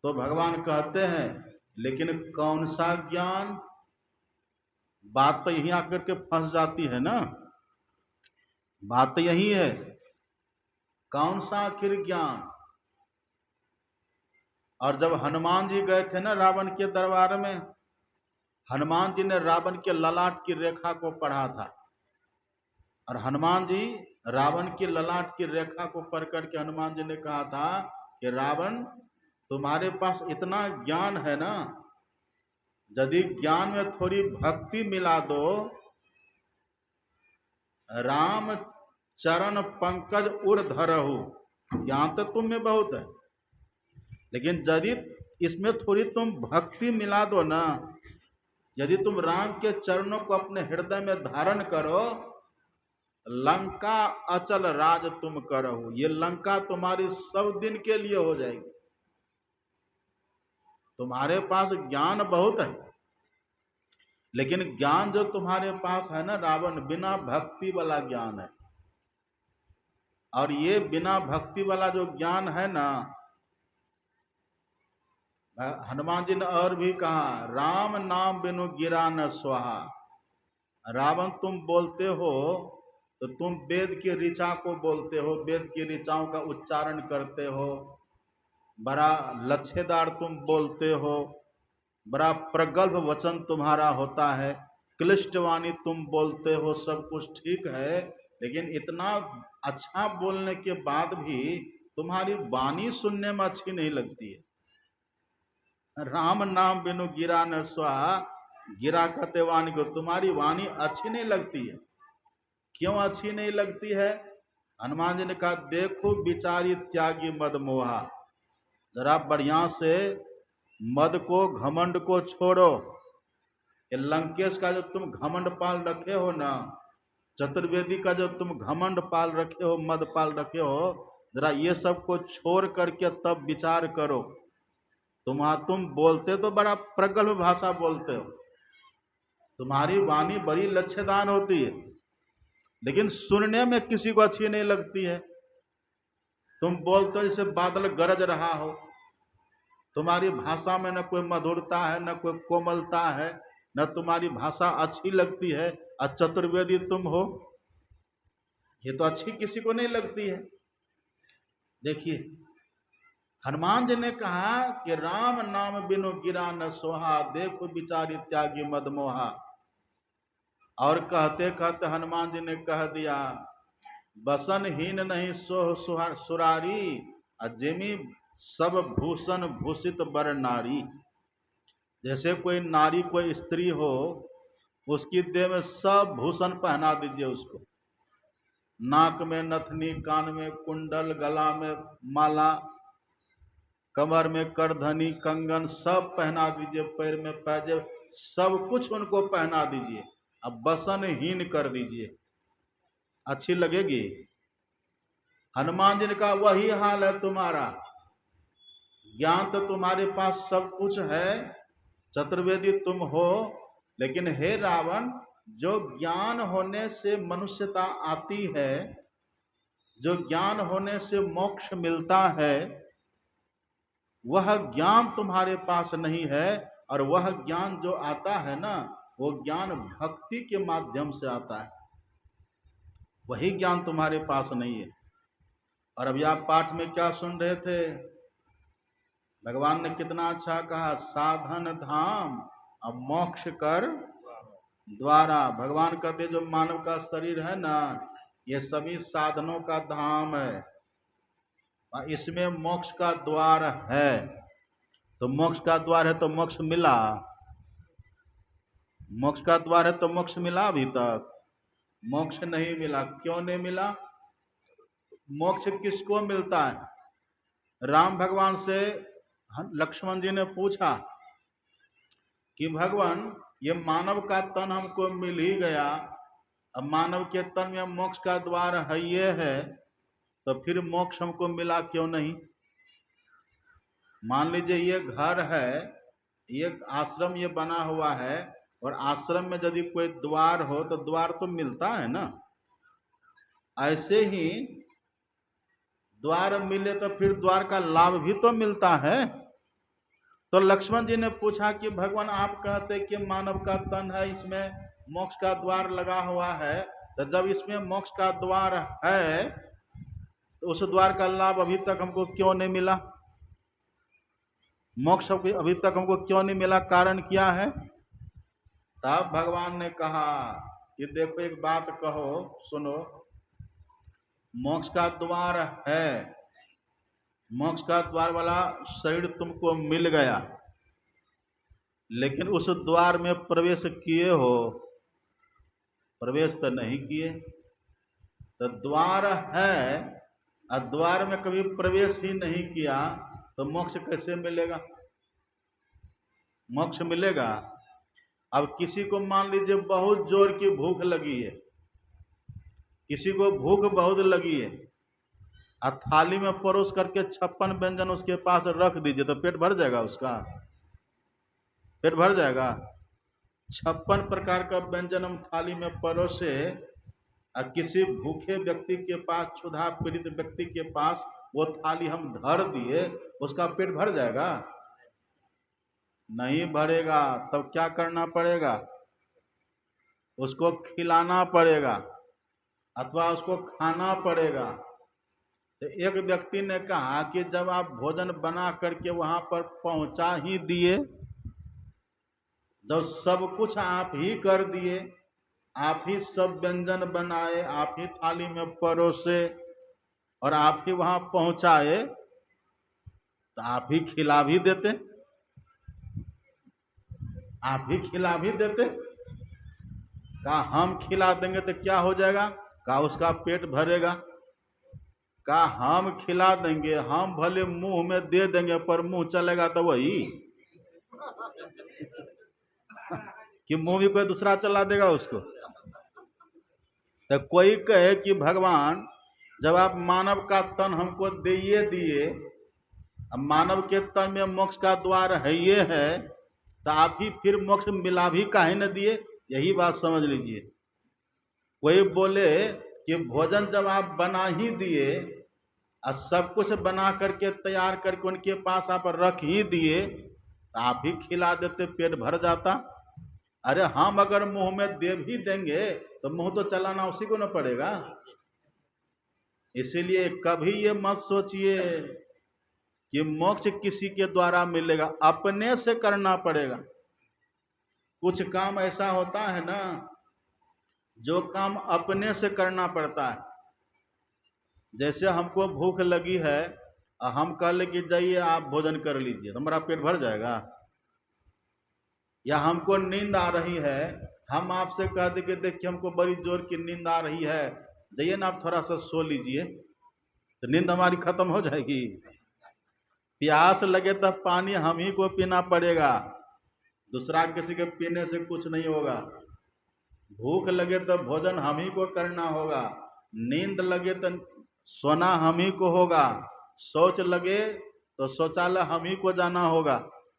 तो भगवान कहते हैं, लेकिन कौन सा ज्ञान? बात तो यहीं आकर के फंस जाती है ना, बात तो यही है। कौन सा आखिर ज्ञान? और जब हनुमान जी गए थे ना रावण के दरबार में, हनुमान जी ने रावण के ललाट की रेखा को पढ़ा था, और हनुमान जी रावण की ललाट की रेखा को पढ़ करके हनुमान जी ने कहा था कि रावण, तुम्हारे पास इतना ज्ञान है ना, यदि ज्ञान में थोड़ी भक्ति मिला दो, राम चरण पंकज उर धरहु, ज्ञान तो तुम में बहुत है, लेकिन यदि इसमें थोड़ी तुम भक्ति मिला दो ना, यदि तुम राम के चरणों को अपने हृदय में धारण करो, लंका अचल राज तुम करो, ये लंका तुम्हारी सब दिन के लिए हो जाएगी। तुम्हारे पास ज्ञान बहुत है, लेकिन ज्ञान जो तुम्हारे पास है ना रावण, बिना भक्ति वाला ज्ञान है। और ये बिना भक्ति वाला जो ज्ञान है ना, हनुमान जी ने और भी कहा, राम नाम बिनु गिरा न स्वाहा। रावण तुम बोलते हो तो तुम वेद की ऋचा को बोलते हो, वेद की ऋचाओं का उच्चारण करते हो, बड़ा लच्छेदार तुम बोलते हो, बड़ा प्रगल्भ वचन तुम्हारा होता है, क्लिष्ट वाणी तुम बोलते हो, सब कुछ ठीक है, लेकिन इतना अच्छा बोलने के बाद भी तुम्हारी वाणी सुनने में अच्छी नहीं लगती है। राम नाम बिनु गिरा न स्वाहा, गिरा कहते वाणी को, तुम्हारी वाणी अच्छी नहीं लगती है। क्यों अच्छी नहीं लगती है? हनुमान जी ने कहा, देखो बिचारी त्यागी मद मोहा, जरा बढ़िया से मद को, घमंड को छोड़ो। ये लंकेश का जो तुम घमंड पाल रखे हो ना, चतुर्वेदी का जो तुम घमंड पाल रखे हो, मद पाल रखे हो, जरा ये सब को छोड़ करके तब विचार करो। तुम बोलते तो बड़ा प्रगल्भ भाषा बोलते हो, तुम्हारी वाणी बड़ी लच्छेदार होती है, लेकिन सुनने में किसी को अच्छी नहीं लगती है। तुम बोलते हो जैसे बादल गरज रहा हो, तुम्हारी भाषा में न कोई मधुरता है, न कोई कोमलता है, न तुम्हारी भाषा अच्छी लगती है। और चतुर्वेदी तुम हो, ये तो अच्छी किसी को नहीं लगती है। देखिए, हनुमान जी ने कहा कि राम नाम बिनु गिरा न सोहा, देखो बिचारी त्यागी मद मोहा। और कहते कहते हनुमान जी ने कह दिया, बसन हीन नहीं सोह सुरारी, अजिमी सब भूषण भूषित बर नारी। जैसे कोई नारी कोई स्त्री हो, उसकी देह में सब भूषण पहना दीजिए उसको, नाक में नथनी, कान में कुंडल, गला में माला, कमर में करधनी, कंगन सब पहना दीजिए, पैर में पैजेब, सब कुछ उनको पहना दीजिए। अब बसनहीन कर दीजिए, अच्छी लगेगी? हनुमान जी ने कहा वही हाल है तुम्हारा। ज्ञान तो तुम्हारे पास सब कुछ है, चतुर्वेदी तुम हो, लेकिन हे रावण, जो ज्ञान होने से मनुष्यता आती है, जो ज्ञान होने से मोक्ष मिलता है, वह ज्ञान तुम्हारे पास नहीं है। और वह ज्ञान जो आता है ना, वो ज्ञान भक्ति के माध्यम से आता है, वही ज्ञान तुम्हारे पास नहीं है। और अभी आप पाठ में क्या सुन रहे थे? भगवान ने कितना अच्छा कहा, साधन धाम अब मोक्ष कर द्वारा। भगवान कहते जो मानव का शरीर है ना, ये सभी साधनों का धाम है, इसमें मोक्ष का द्वार है। तो मोक्ष का द्वार है तो मोक्ष मिला? मोक्ष का द्वार है तो मोक्ष मिला? अभी तक मोक्ष नहीं मिला। क्यों नहीं मिला? मोक्ष किसको मिलता है? राम भगवान से लक्ष्मण जी ने पूछा कि भगवान, ये मानव का तन हमको मिल ही गया, अब मानव के तन में मोक्ष का द्वार है ये है, तो फिर मोक्ष हमको मिला क्यों नहीं? मान लीजिए ये घर है, ये आश्रम ये बना हुआ है, और आश्रम में यदि कोई द्वार हो तो द्वार तो मिलता है ना। ऐसे ही द्वार मिले तो फिर द्वार का लाभ भी तो मिलता है। तो लक्ष्मण जी ने पूछा कि भगवान, आप कहते कि मानव का तन है, इसमें मोक्ष का द्वार लगा हुआ है, तो जब इसमें मोक्ष का द्वार है तो उस द्वार का लाभ अभी तक हमको क्यों नहीं मिला? मोक्ष अभी तक हमको क्यों नहीं मिला? कारण क्या है? तब भगवान ने कहा कि देखो, एक बात कहो, सुनो, मोक्ष का द्वार है, मोक्ष का द्वार वाला शरीर तुमको मिल गया, लेकिन उस द्वार में प्रवेश किए हो? प्रवेश तो नहीं किए। तो द्वार है और द्वार में कभी प्रवेश ही नहीं किया, तो मोक्ष कैसे मिलेगा? मोक्ष मिलेगा? अब किसी को मान लीजिए बहुत जोर की भूख लगी है, किसी को भूख बहुत लगी है, और थाली में परोस करके 56 व्यंजन उसके पास रख दीजिए, तो पेट भर जाएगा? उसका पेट भर जाएगा? 56 प्रकार का व्यंजन हम थाली में परोसे और किसी भूखे व्यक्ति के पास, क्षुधा पीड़ित व्यक्ति के पास वो थाली हम धर दिए, उसका पेट भर जाएगा? नहीं भरेगा। तब क्या करना पड़ेगा? उसको खिलाना पड़ेगा अथवा उसको खाना पड़ेगा। तो एक व्यक्ति ने कहा कि जब आप भोजन बना करके वहां पर पहुंचा ही दिए, जब सब कुछ आप ही कर दिए, आप ही सब व्यंजन बनाए, आप ही थाली में परोसे और आप ही वहां पहुंचाए, तो आप ही खिला भी देते, आप ही खिला भी देते। कहा हम खिला देंगे तो क्या हो जाएगा? कहा उसका पेट भरेगा। कहा हम खिला देंगे, हम भले मुंह में दे देंगे, पर मुंह चलेगा तो वही कि मुंह भी कोई दूसरा चला देगा उसको। तो कोई कहे कि भगवान, जब आप मानव का तन हमको दिए, अब मानव के तन में मोक्ष का द्वार है ये है, तो आप ही फिर मोक्ष मिला भी काहे न दिए? यही बात समझ लीजिए। कोई बोले कि भोजन जब आप बना ही दिए और सब कुछ बना करके तैयार करके उनके पास आप रख ही दिए, तो आप ही खिला देते, पेट भर जाता। अरे हम अगर मुंह में दे भी देंगे तो मुंह तो चलाना उसी को न पड़ेगा। इसीलिए कभी ये मत सोचिए कि मोक्ष किसी के द्वारा मिलेगा, अपने से करना पड़ेगा। कुछ काम ऐसा होता है ना, जो काम अपने से करना पड़ता है। जैसे हमको भूख लगी है और हम कह ले कि जाइए आप भोजन कर लीजिए, तो हमारा पेट भर जाएगा? या हमको नींद आ रही है, हम आपसे कह दे कि देखिए हमको बड़ी जोर की नींद आ रही है, जाइए ना आप थोड़ा सा सो लीजिए, तो नींद हमारी खत्म हो जाएगी? प्यास लगे तब पानी हम ही को पीना पड़ेगा, दूसरा किसी के पीने से कुछ नहीं होगा। भूख लगे तो भोजन हम ही को करना होगा, नींद लगे तो सोना हम ही को होगा, शौच लगे तो शौचालय हम ही को जाना होगा,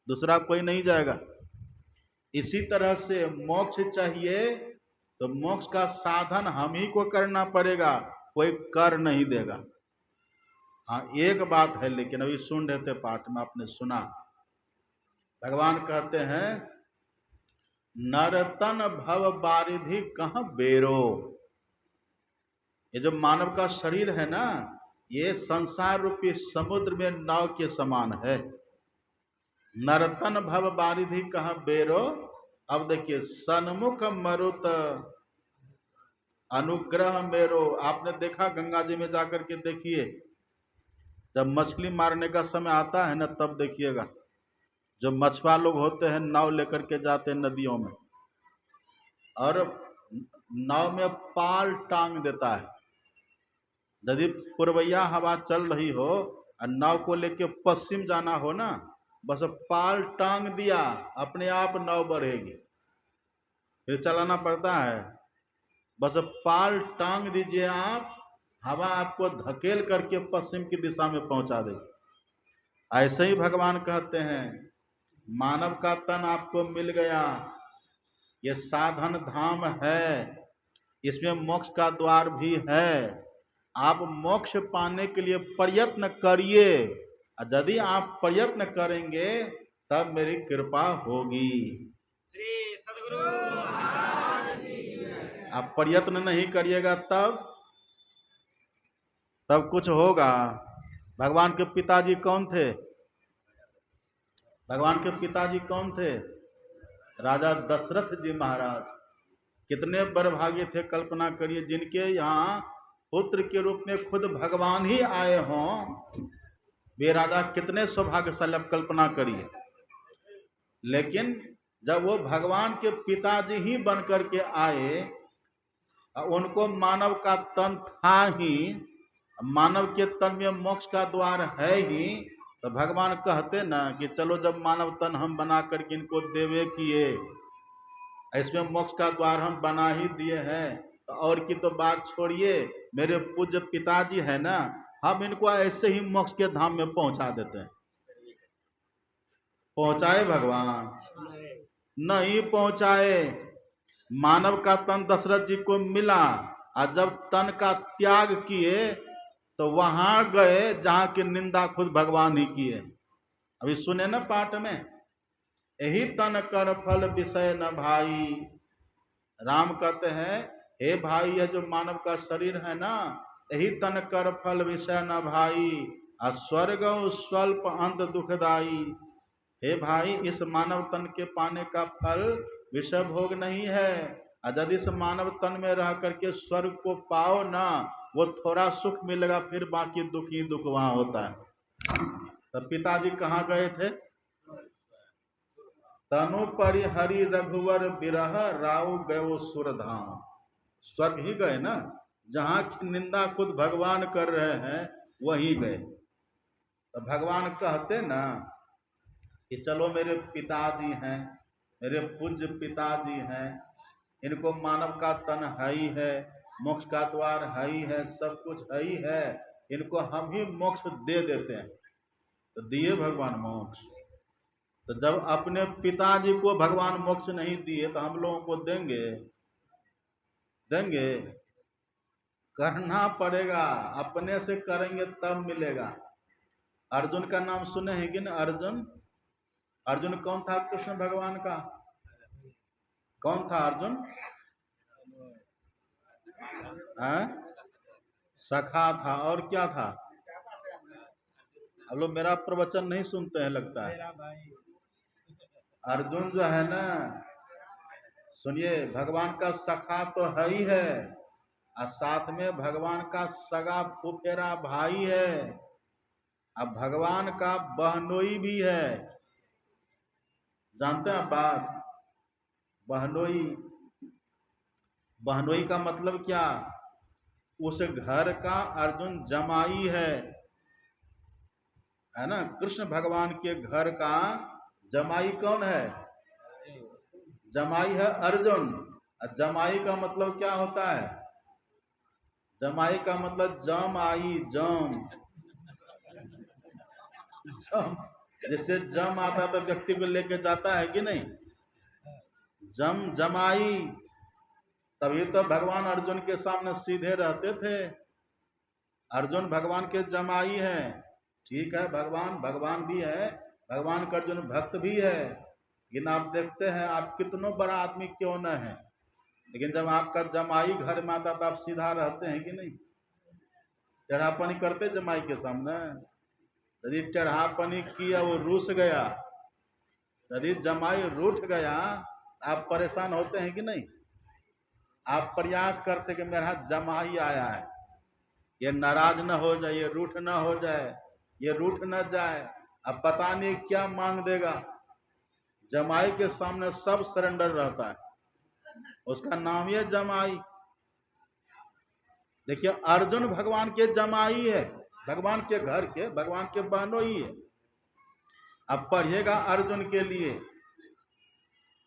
दूसरा कोई नहीं जाएगा। इसी तरह से मोक्ष चाहिए तो मोक्ष का साधन हम ही को करना पड़ेगा, कोई कर नहीं देगा। हाँ, एक बात है, लेकिन अभी सुन रहे थे पाठ में आपने सुना, भगवान कहते हैं नरतन भव बारिधि कहाँ बेरो। ये जो मानव का शरीर है ना, ये संसार रूपी समुद्र में नाव के समान है। नरतन भव बारिधि कहाँ बेरो। अब देखिए, सन्मुख मरुत अनुग्रह मेरो। आपने देखा गंगा जी में जाकर के देखिए, जब मछली मारने का समय आता है ना, तब देखिएगा जो मछुआ लोग होते हैं नाव लेकर के जाते हैं नदियों में, और नाव में पाल टांग देता है। यदि पूर्वैया हवा चल रही हो और नाव को लेके पश्चिम जाना हो ना, बस पाल टांग दिया, अपने आप नाव बढ़ेगी, फिर चलाना पड़ता है। बस पाल टांग दीजिए आप, हवा आपको धकेल करके पश्चिम की दिशा में पहुंचा देगी। ऐसे ही भगवान कहते हैं मानव का तन आपको मिल गया, ये साधन धाम है, इसमें मोक्ष का द्वार भी है। आप मोक्ष पाने के लिए प्रयत्न करिए, और यदि आप प्रयत्न करेंगे तब मेरी कृपा होगी। श्री सद्गुरु आप प्रयत्न नहीं करिएगा तब कुछ होगा। भगवान के पिताजी कौन थे? भगवान के पिताजी कौन थे? राजा दशरथ जी महाराज। कितने बड़भागी थे, कल्पना करिए, जिनके यहाँ पुत्र के रूप में खुद भगवान ही आए हों। वे राजा कितने सौभाग्यशाली, आप कल्पना करिए। लेकिन जब वो भगवान के पिताजी ही बन करके आए, उनको मानव का तन था ही, मानव के तन में मोक्ष का द्वार है ही, तो भगवान कहते ना कि चलो जब मानव तन हम बना करके इनको देवे किए, इसमें मोक्ष का द्वार हम बना ही दिए हैं, तो और की तो बात छोड़िए, मेरे पूज्य पिताजी है ना, हम इनको ऐसे ही मोक्ष के धाम में पहुंचा देते हैं। पहुंचाए भगवान? नहीं पहुंचाए। मानव का तन दशरथ जी को मिला, और जब तन का त्याग किए तो वहां गए जहां की निंदा खुद भगवान ही किए। अभी सुने ना पाठ में, यही तन कर फल विषय न भाई। राम कहते हैं हे भाई, यह जो मानव का शरीर है ना, यही तन कर फल विषय न भाई, स्वर्ग स्वल्प अंत दुखदाई। हे भाई, इस मानव तन के पाने का फल विषय भोग नहीं है, और यदि इस मानव तन में रह करके स्वर्ग को पाओ ना, वो थोड़ा सुख मिलेगा, फिर बाकी दुख ही दुख वहां होता है। तो पिताजी कहाँ गए थे? तनु परिहरि रघुवर बिरह राव गयो सुरधाम। स्वर्ग ही गए ना, जहां की निंदा खुद भगवान कर रहे हैं वहीं गए। तो भगवान कहते ना कि चलो मेरे पिताजी हैं, मेरे पूज्य पिताजी हैं, इनको मानव का तन है ही है, मोक्ष का द्वार है ही है, सब कुछ है ही है, इनको हम ही मोक्ष दे देते हैं। तो दिए भगवान मोक्ष। तो जब अपने पिताजी को भगवान मोक्ष नहीं दिए तो हम लोगों को देंगे? देंगे? करना पड़ेगा, अपने से करेंगे तब मिलेगा। अर्जुन का नाम सुने हैं कि ना? अर्जुन, अर्जुन कौन था कृष्ण भगवान का? कौन था अर्जुन? सखा था, और क्या था? अब लोग मेरा प्रवचन नहीं सुनते हैं लगता है। मेरा भाई। अर्जुन जो है ना, सुनिए, भगवान का सखा तो है ही है, और साथ में भगवान का सगा फुफेरा भाई है, अब भगवान का बहनोई भी है। जानते हैं बात? बहनोई, बहनोई का मतलब क्या? उस घर का अर्जुन जमाई है ना। कृष्ण भगवान के घर का जमाई कौन है? जमाई है अर्जुन। और जमाई का मतलब क्या होता है? जमाई का मतलब जम आई, जम। जम, जैसे जम आता तो व्यक्ति को लेके जाता है कि नहीं? जम, जमाई। तभी तो भगवान अर्जुन के सामने सीधे रहते थे। अर्जुन भगवान के जमाई हैं। ठीक है, भगवान भगवान भी है, भगवान का अर्जुन भक्त भी है, लेकिन आप देखते हैं आप कितनों बड़ा आदमी क्यों न है, लेकिन जब आपका जमाई घर में आता तो आप सीधा रहते हैं कि नहीं? टेढ़ापनी करते जमाई के सामने? यदि टेढ़ापनी किया, वो रूस गया, यदि जमाई रूठ गया, आप परेशान होते हैं कि नहीं? आप प्रयास करते कि मेरा जमाई आया है, ये नाराज न हो जाए, ये रूठ न हो जाए, ये रूठ न जाए, अब पता नहीं क्या मांग देगा। जमाई के सामने सब सरेंडर रहता है, उसका नाम ये जमाई। देखिए, अर्जुन भगवान के जमाई है, भगवान के घर के, भगवान के बहनोई है। अब पढ़िएगा अर्जुन के लिए।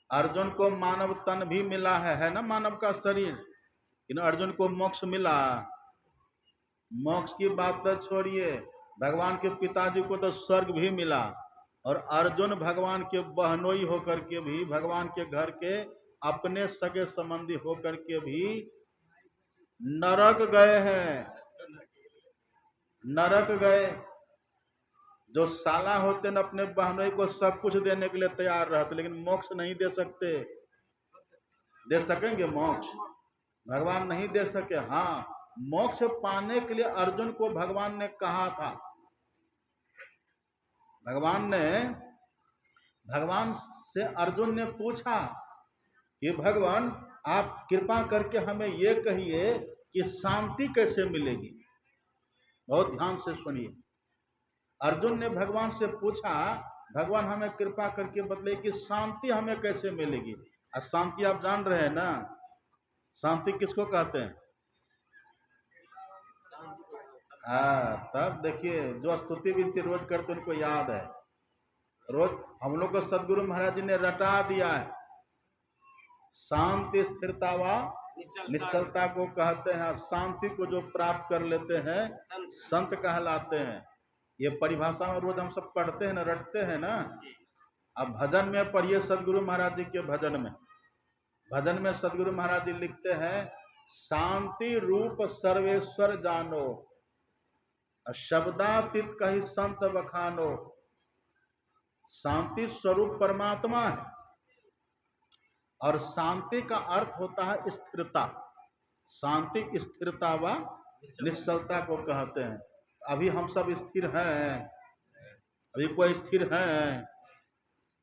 अर्जुन को मानव तन भी मिला है ना, मानव का शरीर, लेकिन अर्जुन को मोक्ष मिला। मोक्ष की बात तो छोड़िए, भगवान के पिताजी को तो स्वर्ग भी मिला, और अर्जुन भगवान के बहनोई होकर के भी, भगवान के घर के अपने सगे संबंधी होकर के भी नरक गए हैं। नरक गए। जो साला होते न, अपने बहनोई को सब कुछ देने के लिए तैयार रहते, लेकिन मोक्ष नहीं दे सकते। दे सकेंगे मोक्ष? भगवान नहीं दे सके। हाँ, मोक्ष पाने के लिए अर्जुन को भगवान ने कहा था, भगवान से अर्जुन ने पूछा कि भगवान आप कृपा करके हमें ये कहिए कि शांति कैसे मिलेगी। बहुत ध्यान से सुनिए। अर्जुन ने भगवान से पूछा, भगवान हमें कृपा करके बतलाइए कि शांति हमें कैसे मिलेगी। और शांति आप जान रहे हैं ना, शांति किसको कहते हैं? हाँ, तब देखिए, जो स्तुति विनती रोज करते उनको याद है। रोज हम लोग को सदगुरु महाराज जी ने रटा दिया है। शांति स्थिरता व निश्चलता को कहते हैं। शांति को जो प्राप्त कर लेते हैं संत कहलाते हैं। ये परिभाषा में रोज हम सब पढ़ते हैं ना, रटते हैं ना। अब भजन में पढ़िए, सदगुरु महाराज जी के भजन में सदगुरु महाराज जी लिखते हैं, शांति रूप सर्वेश्वर जानो, शब्दातीत कही संत बखानो। शांति स्वरूप परमात्मा है, और शांति का अर्थ होता है स्थिरता। शांति स्थिरता व निश्चलता को कहते हैं। अभी हम सब स्थिर हैं? अभी कोई स्थिर है?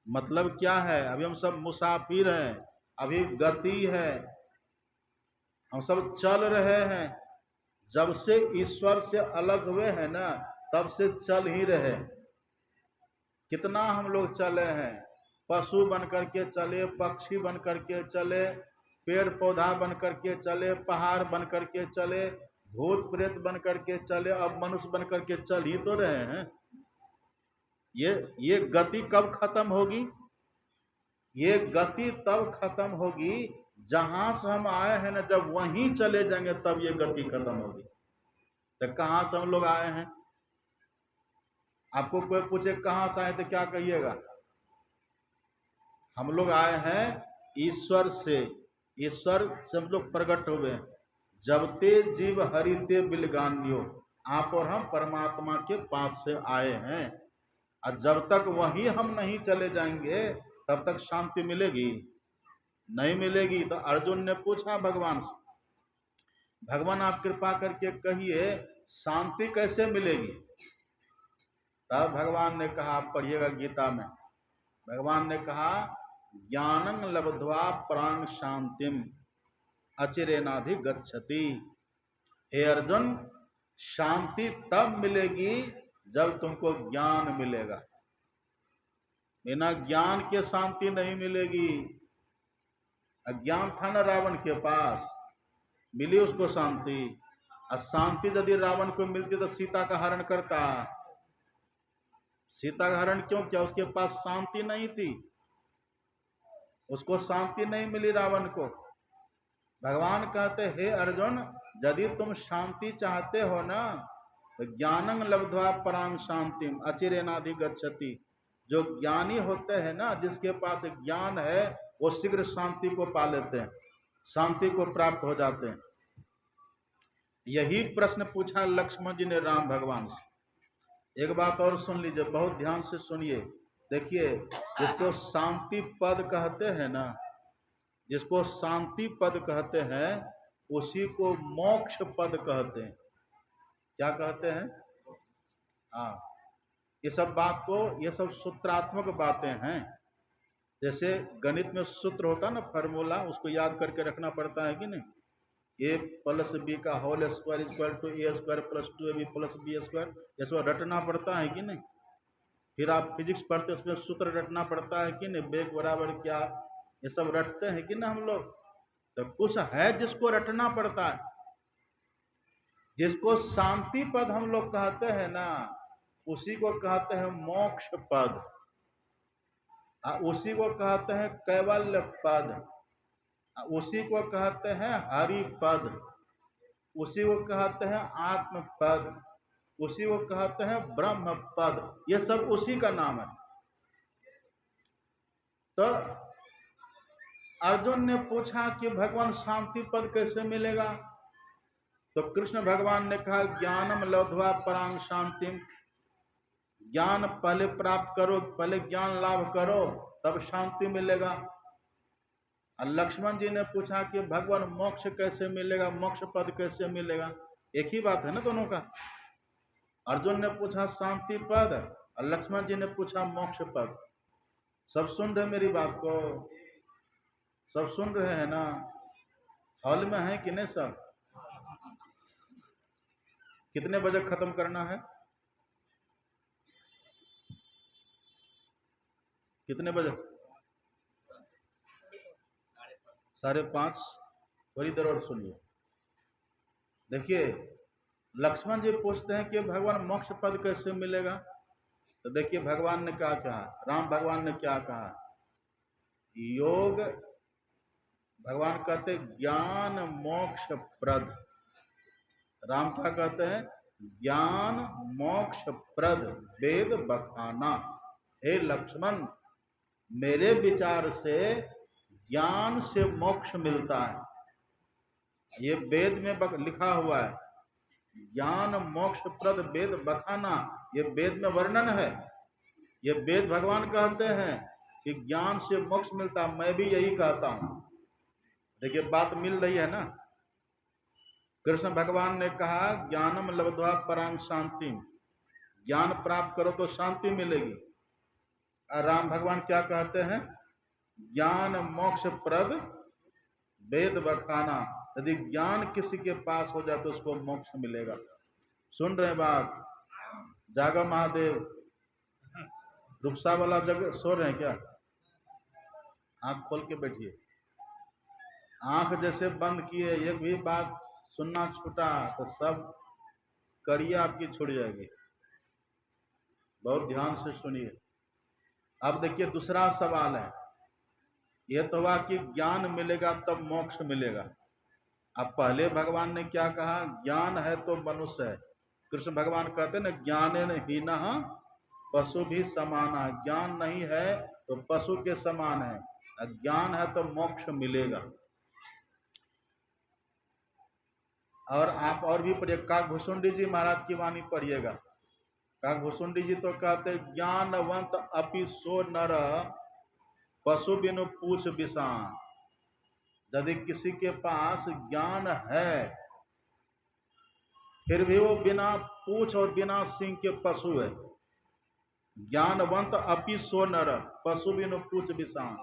मतलब क्या है? अभी हम सब मुसाफिर हैं, अभी गति है, हम सब चल रहे हैं। जब से ईश्वर से अलग हुए हैं ना, तब से चल ही रहे। कितना हम लोग चले हैं, पशु बन करके चले, पक्षी बन करके चले, पेड़ पौधा बन करके चले, पहाड़ बन करके चले, भूत प्रेत बन करके चले, अब मनुष्य बन करके चल ही तो रहे हैं। ये गति कब खत्म होगी? ये गति तब खत्म होगी जहां से हम आए हैं ना, जब वहीं चले जाएंगे तब ये गति खत्म होगी। तो कहां से हम लोग आए हैं? आपको कोई पूछे कहां से आए तो क्या कहिएगा? हम लोग आए हैं ईश्वर से। ईश्वर से हम लोग प्रकट हुए। जब ते जीव हरिते बिलगान्यो, आप और हम परमात्मा के पास से आए हैं, और जब तक वहीं हम नहीं चले जाएंगे तब तक शांति मिलेगी? नहीं मिलेगी। तो अर्जुन ने पूछा भगवान से भगवान आप कृपा करके कहिए शांति कैसे मिलेगी। तब भगवान ने कहा, आप पढ़िएगा गीता में, भगवान ने कहा ज्ञानं लब्ध्वा परां शांतिम अचिरेनाधिगच्छति। हे अर्जुन, शांति तब मिलेगी जब तुमको ज्ञान मिलेगा। बिना ज्ञान के शांति नहीं मिलेगी। अज्ञान था ना रावण के पास, मिली उसको शांति। और शांति यदि रावण को मिलती तो सीता का हरण करता। सीता का हरण क्यों किया? उसके पास शांति नहीं थी, उसको शांति नहीं मिली रावण को। भगवान कहते, हे अर्जुन, यदि तुम शांति चाहते हो ना तो ज्ञानं लब्ध्वा परां शांतिम अचिरेनाधिगच्छति। जो ज्ञानी होते हैं ना, जिसके पास ज्ञान है, वो शीघ्र शांति को पा लेते हैं, शांति को प्राप्त हो जाते हैं। यही प्रश्न पूछा लक्ष्मण जी ने राम भगवान से। एक बात और सुन लीजिए, बहुत ध्यान से सुनिए। देखिए, जिसको शांति पद कहते हैं ना, जिसको शांति पद कहते हैं, उसी को मोक्ष पद कहते हैं। क्या कहते हैं? हाँ, ये सब बात को, ये सब सूत्रात्मक बातें हैं। जैसे गणित में सूत्र होता है ना, फार्मूला, उसको याद करके रखना पड़ता है कि नहीं? a प्लस बी का whole square equal to A square plus 2ab plus B square, ये सब रटना पड़ता है कि नहीं? फिर आप फिजिक्स पढ़ते, उसमें सूत्र रटना पड़ता है कि नहीं? बेग बराबर क्या, ये सब रटते हैं कि ना हम लोग? तो कुछ है जिसको रटना पड़ता है। जिसको शांति पद हम लोग कहते हैं ना, उसी को कहते हैं मोक्ष पद, उसी को कहते हैं कैवल्य पद, उसी को कहते हैं हरि पद, उसी को कहते हैं आत्म पद, उसी को कहते हैं ब्रह्म पद। ये सब उसी का नाम है। तो अर्जुन ने पूछा कि भगवान शांति पद कैसे मिलेगा? तो कृष्ण भगवान ने कहा ज्ञानम लब्ध्वा परां शांतिम। ज्ञान पहले प्राप्त करो, पहले ज्ञान लाभ करो, तब शांति मिलेगा। और लक्ष्मण जी ने पूछा कि भगवान मोक्ष कैसे मिलेगा, मोक्ष पद कैसे मिलेगा? एक ही बात है ना दोनों का। अर्जुन ने पूछा शांति पद और लक्ष्मण जी ने पूछा मोक्ष पद। सब सुन रहे मेरी बात को? सब सुन रहे हैं ना? हॉल में है कि नहीं सब? कितने बजे खत्म करना है? कितने बजे? 5:30। थोड़ी देर और सुनिए। देखिए, लक्ष्मण जी पूछते हैं कि भगवान मोक्ष पद कैसे मिलेगा? तो देखिए भगवान ने क्या कहा, राम भगवान ने क्या कहा? योग, भगवान कहते ज्ञान मोक्ष प्रद। राम क्या कहते हैं? ज्ञान मोक्ष प्रद वेद बखाना। हे लक्ष्मण, मेरे विचार से ज्ञान से मोक्ष मिलता है। ये वेद में लिखा हुआ है, ज्ञान मोक्ष प्रद वेद बखाना। ये वेद में वर्णन है। ये वेद भगवान कहते हैं कि ज्ञान से मोक्ष मिलता। मैं भी यही कहता हूं। देखिए बात मिल रही है ना। कृष्ण भगवान ने कहा ज्ञानम लब्ध्वा परां शांति, ज्ञान प्राप्त करो तो शांति मिलेगी। और राम भगवान क्या कहते हैं? ज्ञान मोक्ष प्रद वेद बखाना। यदि ज्ञान किसी के पास हो जाए तो उसको मोक्ष मिलेगा। सुन रहे बात? जागा महादेव, रुपसा वाला जगह सो रहे हैं क्या? आंख खोल के बैठिए। आंख जैसे बंद किए, एक भी बात सुनना छूटा तो सब कड़िया आपकी छूट जाएगी। बहुत ध्यान से सुनिए। अब देखिए दूसरा सवाल है। यह तो हुआ कि ज्ञान मिलेगा तब मोक्ष मिलेगा। अब पहले भगवान ने क्या कहा? ज्ञान है तो मनुष्य है। कृष्ण भगवान कहते हैं ना, ज्ञानेन हीनः पशु भी समाना। ज्ञान नहीं है तो पशु के समान है, ज्ञान है तो मोक्ष मिलेगा। और आप और भी पढ़िए, काकभूषुंडी जी महाराज की वाणी पढ़िएगा। काकभूषुंडी जी तो कहते ज्ञानवंत अपि सो नर पशु बिनु पूछ विषान। यदि किसी के पास ज्ञान है फिर भी वो बिना पूछ और बिना सिंह के पशु है। ज्ञानवंत अपि सो नर, पशु बिनु पूछ विषाण।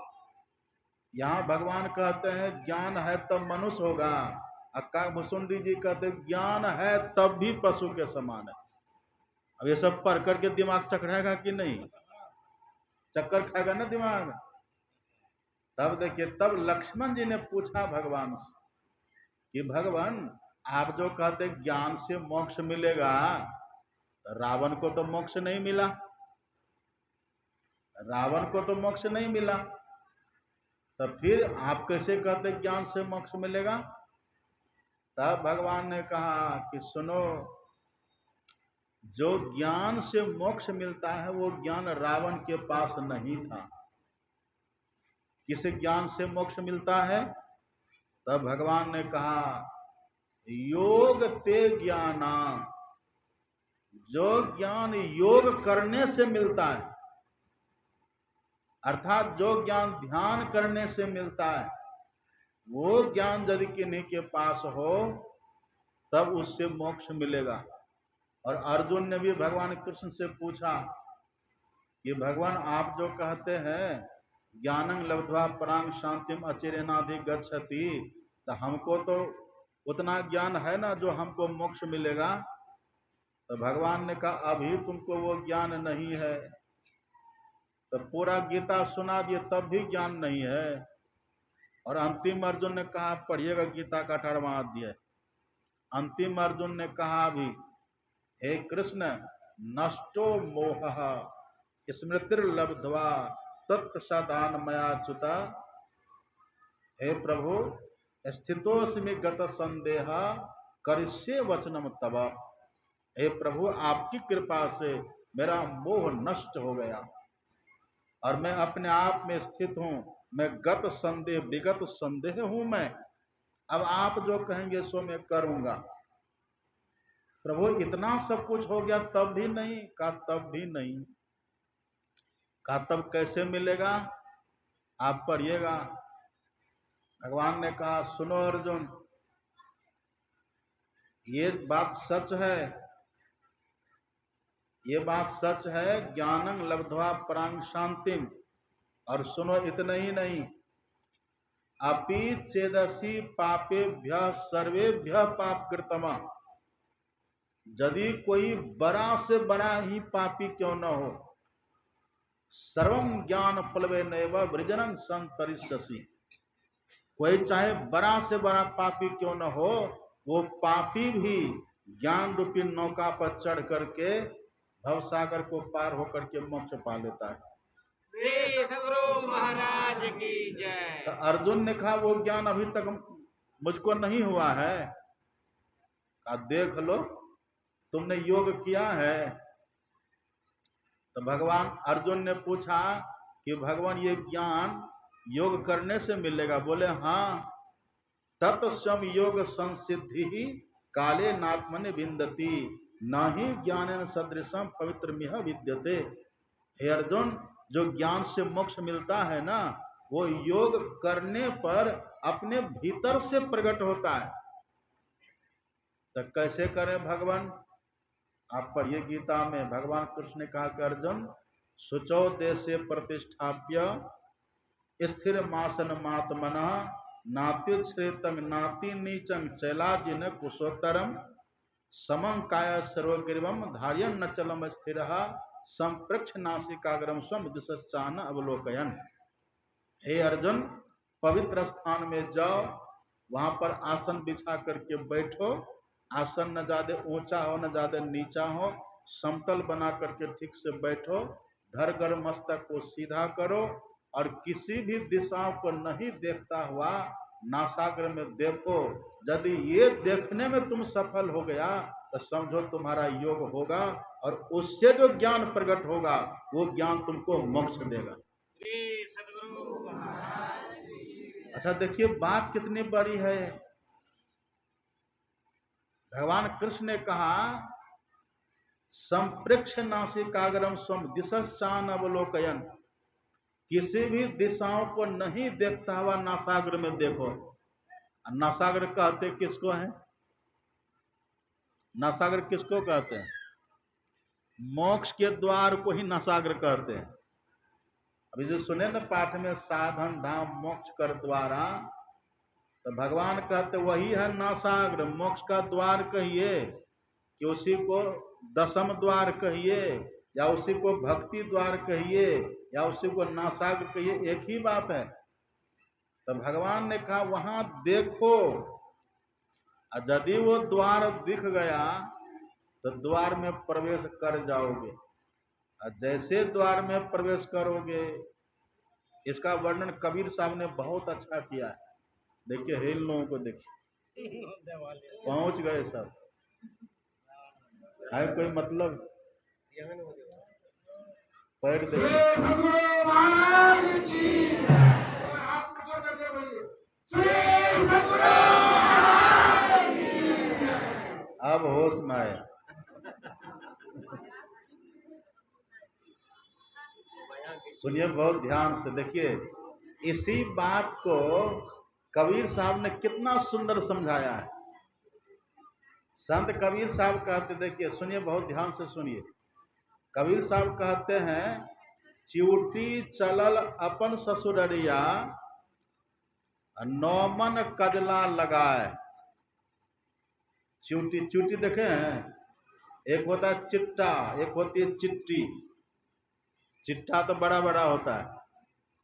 यहाँ भगवान कहते हैं ज्ञान है तब मनुष्य होगा। अक्का भुसुंडी जी कहते हैं ज्ञान है तब भी पशु के समान है। अब ये सब पढ़ करके दिमाग चकराएगा कि नहीं? चक्कर खाएगा ना दिमाग। तब देखिए, तब लक्ष्मण जी ने पूछा भगवान से कि भगवान आप जो कहते ज्ञान से मोक्ष मिलेगा, रावण को तो मोक्ष नहीं मिला, रावण को तो मोक्ष नहीं मिला, तो फिर आप कैसे कहते ज्ञान से मोक्ष मिलेगा? तब भगवान ने कहा कि सुनो, जो ज्ञान से मोक्ष मिलता है वो ज्ञान रावण के पास नहीं था। किस ज्ञान से मोक्ष मिलता है? तब भगवान ने कहा योग ते ज्ञाना, जो ज्ञान योग करने से मिलता है, अर्थात जो ज्ञान ध्यान करने से मिलता है, वो ज्ञान यदि किन्हीं के पास हो तब उससे मोक्ष मिलेगा। और अर्जुन ने भी भगवान कृष्ण से पूछा कि भगवान आप जो कहते हैं ज्ञानं लब्ध्वा परां शांतिम अचिरेणाधि गच्छति, तो हमको तो उतना ज्ञान है ना जो हमको मोक्ष मिलेगा। तो भगवान ने कहा अभी तुमको वो ज्ञान नहीं है। तो पूरा गीता सुना दिए तब भी ज्ञान नहीं है। और अंतिम अर्जुन ने कहा पढ़िएगा गीता का 18वां अध्याय। अंतिम अर्जुन ने कहा अभी हे कृष्ण नष्टो मोह स्मृतिर्लब्ध्वा तत्प्रसादान मयाच्युता, हे प्रभु स्थितोस्मि गत संदेह करिष्ये वचनम तव। हे प्रभु आपकी कृपा से मेरा मोह नष्ट हो गया और मैं अपने आप में स्थित हूँ। मैं गत संदेह विगत संदेह हूँ मैं। अब आप जो कहेंगे सो मैं करूँगा। प्रभु इतना सब कुछ हो गया तब भी नहीं? कहा तब भी नहीं। कहा तब कैसे मिलेगा? आप पढ़िएगा। भगवान ने कहा सुनो अर्जुन, ये बात सच है, ये बात सच है ज्ञानं लब्ध्वा परां शांतिम। और सुनो इतना ही नहीं, अपि चेदसि पापेभ्यः सर्वेभ्यः पाप कृतमा, यदि कोई बड़ा से बड़ा ही पापी क्यों न हो, सर्वं ज्ञान प्लवे नैव वृजनं संतरिष्यसि, कोई चाहे बड़ा से बड़ा पापी क्यों न हो, वो पापी भी ज्ञान रूपी नौका पर चढ़ करके भवसागर को पार होकर के मोक्ष पा लेता है। सदगुरु महाराज की जय। तो अर्जुन ने कहा वो ज्ञान अभी तक मुझको नहीं हुआ है। कहा देख लो तुमने योग किया है। तो भगवान अर्जुन ने पूछा कि भगवान ये ज्ञान योग करने से मिलेगा? बोले हाँ, तत्स्वम योग संसिद्धि ही काले नात्मनि विन्दति नाही ज्ञानेन सदृशम पवित्रमिह विद्यते। हे अर्जुन, जो ज्ञान से मोक्ष मिलता है ना, वो योग करने पर अपने भीतर से प्रकट होता है। तो कैसे करें भगवान? आप पढ़िए गीता में भगवान कृष्ण ने कहा कि अर्जुन शुचौ देशे प्रतिष्ठाप्य स्थिर मासन मात्मना नात्युच्छ्रेतं नाति नीचं चैलाजिन कुशोत्तरम समं काय सर्वग्रीवम धार्यन् न चलम स्थिरः संप्रक्ष नासिकाग्रम स्वम दिशश्चान अवलोकयन्। हे अर्जुन, पवित्र स्थान में जाओ, वहां पर आसन बिछा करके बैठो। आसन न ज्यादा ऊंचा हो न ज्यादा नीचा हो, समतल बना करके ठीक से बैठो। धर कर मस्तक को सीधा करो और किसी भी दिशाओं को नहीं देखता हुआ नासाग्र में देखो। यदि ये देखने में तुम सफल हो गया तो समझो तुम्हारा योग होगा और उससे जो ज्ञान प्रकट होगा वो ज्ञान तुमको मोक्ष देगा। अच्छा देखिए बात कितनी बड़ी है। भगवान कृष्ण ने कहा संप्रेक्ष नासिकाग्रम स्वम दिशश्चान अवलोकयन, किसी भी दिशाओं को नहीं देखता हुआ नासाग्र में देखो। नासाग्र कहते किसको है? नासागर किसको कहते हैं? मोक्ष के द्वार को ही नासागर कहते हैं। अभी जो सुने न पाठ में साधन धाम मोक्ष कर द्वारा, तो भगवान कहते वही है नासाग्र। मोक्ष का द्वार कहिए कि उसी को दशम द्वार कहिए, या उसी को भक्ति द्वार कहिए, या उसी को नासाग्र कहिए, एक ही बात है। तो भगवान ने कहा वहां देखो, और यदि वो द्वार दिख गया तो द्वार में प्रवेश कर जाओगे। और जैसे द्वार में प्रवेश करोगे, इसका वर्णन कबीर साहब ने बहुत अच्छा किया है। देखिए हे इन लोगों को देखिए, पहुंच गए सब, है कोई मतलब? पैर देखिए, अब होश में आया। सुनिए बहुत ध्यान से, देखिए इसी बात को कबीर साहब ने कितना सुंदर समझाया है। संत कबीर साहब कहते, देखिए सुनिए बहुत ध्यान से सुनिए। कबीर साहब कहते हैं, चिऊटी चलल अपन ससुररिया, नौमन कजला लगाए। चिऊटी, चिऊटी देखे हैं? एक होता है चिट्टा, एक होती है चिट्टी। चिट्टा तो बड़ा बड़ा होता है,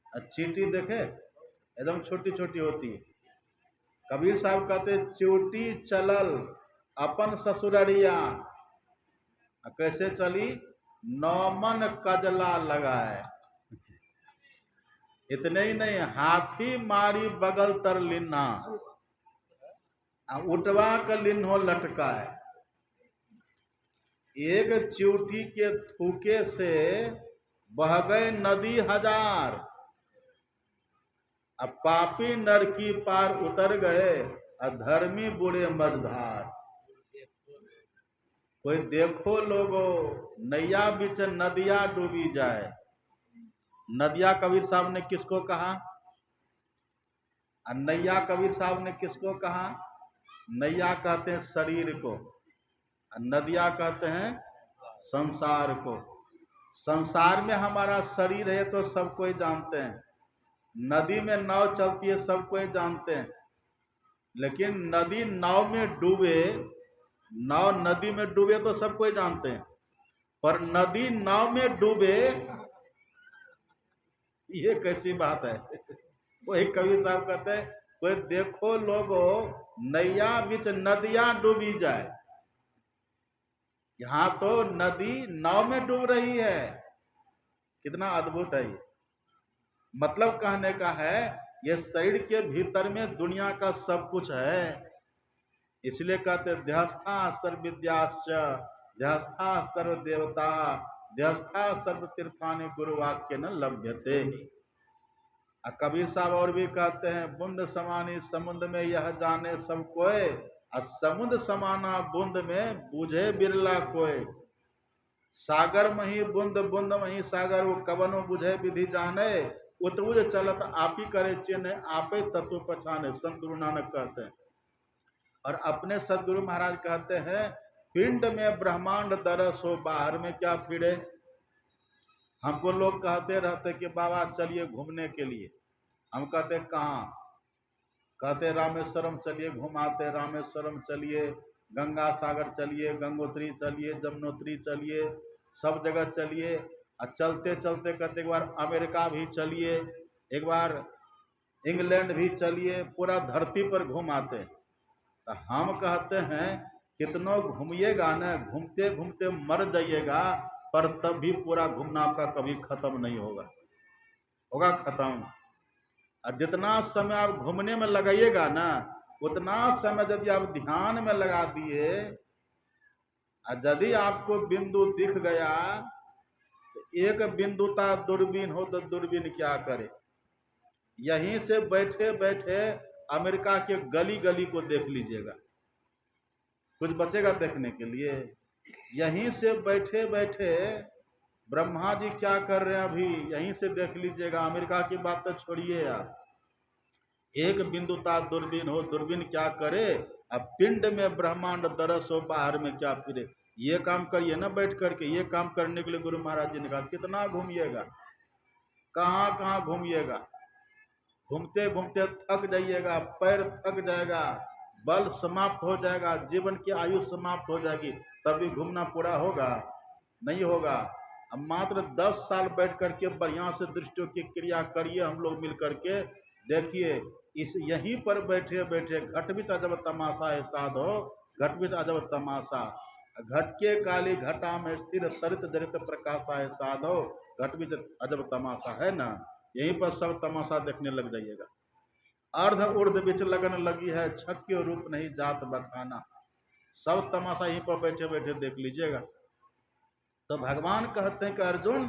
और चींटी देखे एकदम छोटी छोटी होती है। कबीर साहब कहते चिऊटी चलल अपन ससुररिया, कैसे चली? नौमन कजला लगाए। इतने ही नहीं, हाथी मारी बगल तर लिन्ना, उठवा का लिन्हो लटका है। एक चिऊटी के थूके से बह गए नदी हजार, अब पापी नरकी पार उतर गए, अधर्मी बूढ़े मझधार। कोई देखो लोगो नैया बीच नदिया डूबी जाए। नदिया कबीर साहब ने किसको कहा? और नैया कबीर साहब ने किसको कहा? नैया कहते हैं शरीर को, और नदिया कहते हैं संसार को। संसार में हमारा शरीर है तो सब कोई जानते हैं, नदी में नाव चलती है सब कोई जानते हैं, लेकिन नदी नाव में डूबे, नाव नदी में डूबे तो सब कोई जानते हैं, पर नदी नाव में डूबे ये कैसी बात है? वही कवि साहब कहते हैं, कोई देखो लोगो नैया बीच नदियां डूबी जाए। यहां तो नदी नाव में डूब रही है। कितना अद्भुत है ये। मतलब कहने का है, ये शरीर के भीतर में दुनिया का सब कुछ है। इसलिए कहते ध्यस्था सर्व विद्याश्च, ध्यस्था सर्व देवता, ध्यस्था सर्व तीर्थानि गुरुवाक्य न लभ्यते। कबीर साहब और भी कहते हैं, बूंद समानी समुद्र में यह जाने सब कोय, और समुद्र समाना बूंद में बूझे बिरला कोय। सागर मही बूंद बूंद मही सागर, वो कवनो बुझे विधि जाने, उतबुझ चलत आपी करे चिन्ह, आपे तत्व पहचाने। संत गुरु नानक कहते हैं। और अपने सदगुरु महाराज कहते हैं, पिंड में ब्रह्मांड दरस हो, बाहर में क्या फिरे। हमको लोग कहते रहते कि बाबा चलिए घूमने के लिए। हम कहते कहाँ? कहते रामेश्वरम चलिए घुमाते, रामेश्वरम चलिए, गंगा सागर चलिए, गंगोत्री चलिए, जमुनोत्री चलिए, सब जगह चलिए। और चलते चलते कहते एक बार अमेरिका भी चलिए, एक बार इंग्लैंड भी चलिए, पूरा धरती पर घुमाते। तो हम कहते हैं कितनों घूमिएगा ना, घूमते घूमते मर जाइएगा, पर तब भी पूरा घूमना आपका कभी खत्म नहीं होगा। होगा खत्म। और जितना समय आप घूमने में लगाइएगा ना, उतना समय यदि आप ध्यान में लगा दिए, और यदि आपको बिंदु दिख गया, तो एक बिंदुता दूरबीन हो तो दूरबीन क्या करे? यहीं से बैठे बैठे अमेरिका के गली गली को देख लीजिएगा, कुछ बचेगा देखने के लिए? यहीं से बैठे बैठे ब्रह्मा जी क्या कर रहे हैं अभी यहीं से देख लीजिएगा। अमेरिका की बात तो छोड़िए आप। एक बिंदुता दूरबीन हो, दूरबीन क्या करे? अब पिंड में ब्रह्मांड दरस हो, बाहर में क्या फिरे। ये काम करिए ना बैठ करके। ये काम करने के लिए गुरु महाराज जी ने कहा कितना घूमिएगा, कहाँ कहाँ घूमिएगा, घूमते घूमते थक जाइएगा, पैर थक जाएगा, बल समाप्त हो जाएगा, जीवन की आयु समाप्त हो जाएगी, तभी घूमना पूरा होगा? नहीं होगा। अब मात्र 10 साल बैठ करके बढ़िया से दृष्टियों की क्रिया करिए, हम लोग मिल करके देखिए। इस यहीं पर बैठे बैठे घटवित अजब तमाशा है साधो, घटवित अजब तमाशा। घट के काली घटा में स्थिर तरित जरित प्रकाशा है साधो, घटवित अजब तमाशा है ना। यहीं पर सब तमाशा देखने लग जाइएगा। अर्ध उर्ध बिच लगन लगी है, छक्के रूप नहीं जात बखाना। सब तमाशा यहीं पर बैठे बैठे देख लीजिएगा। तो भगवान कहते हैं कि अर्जुन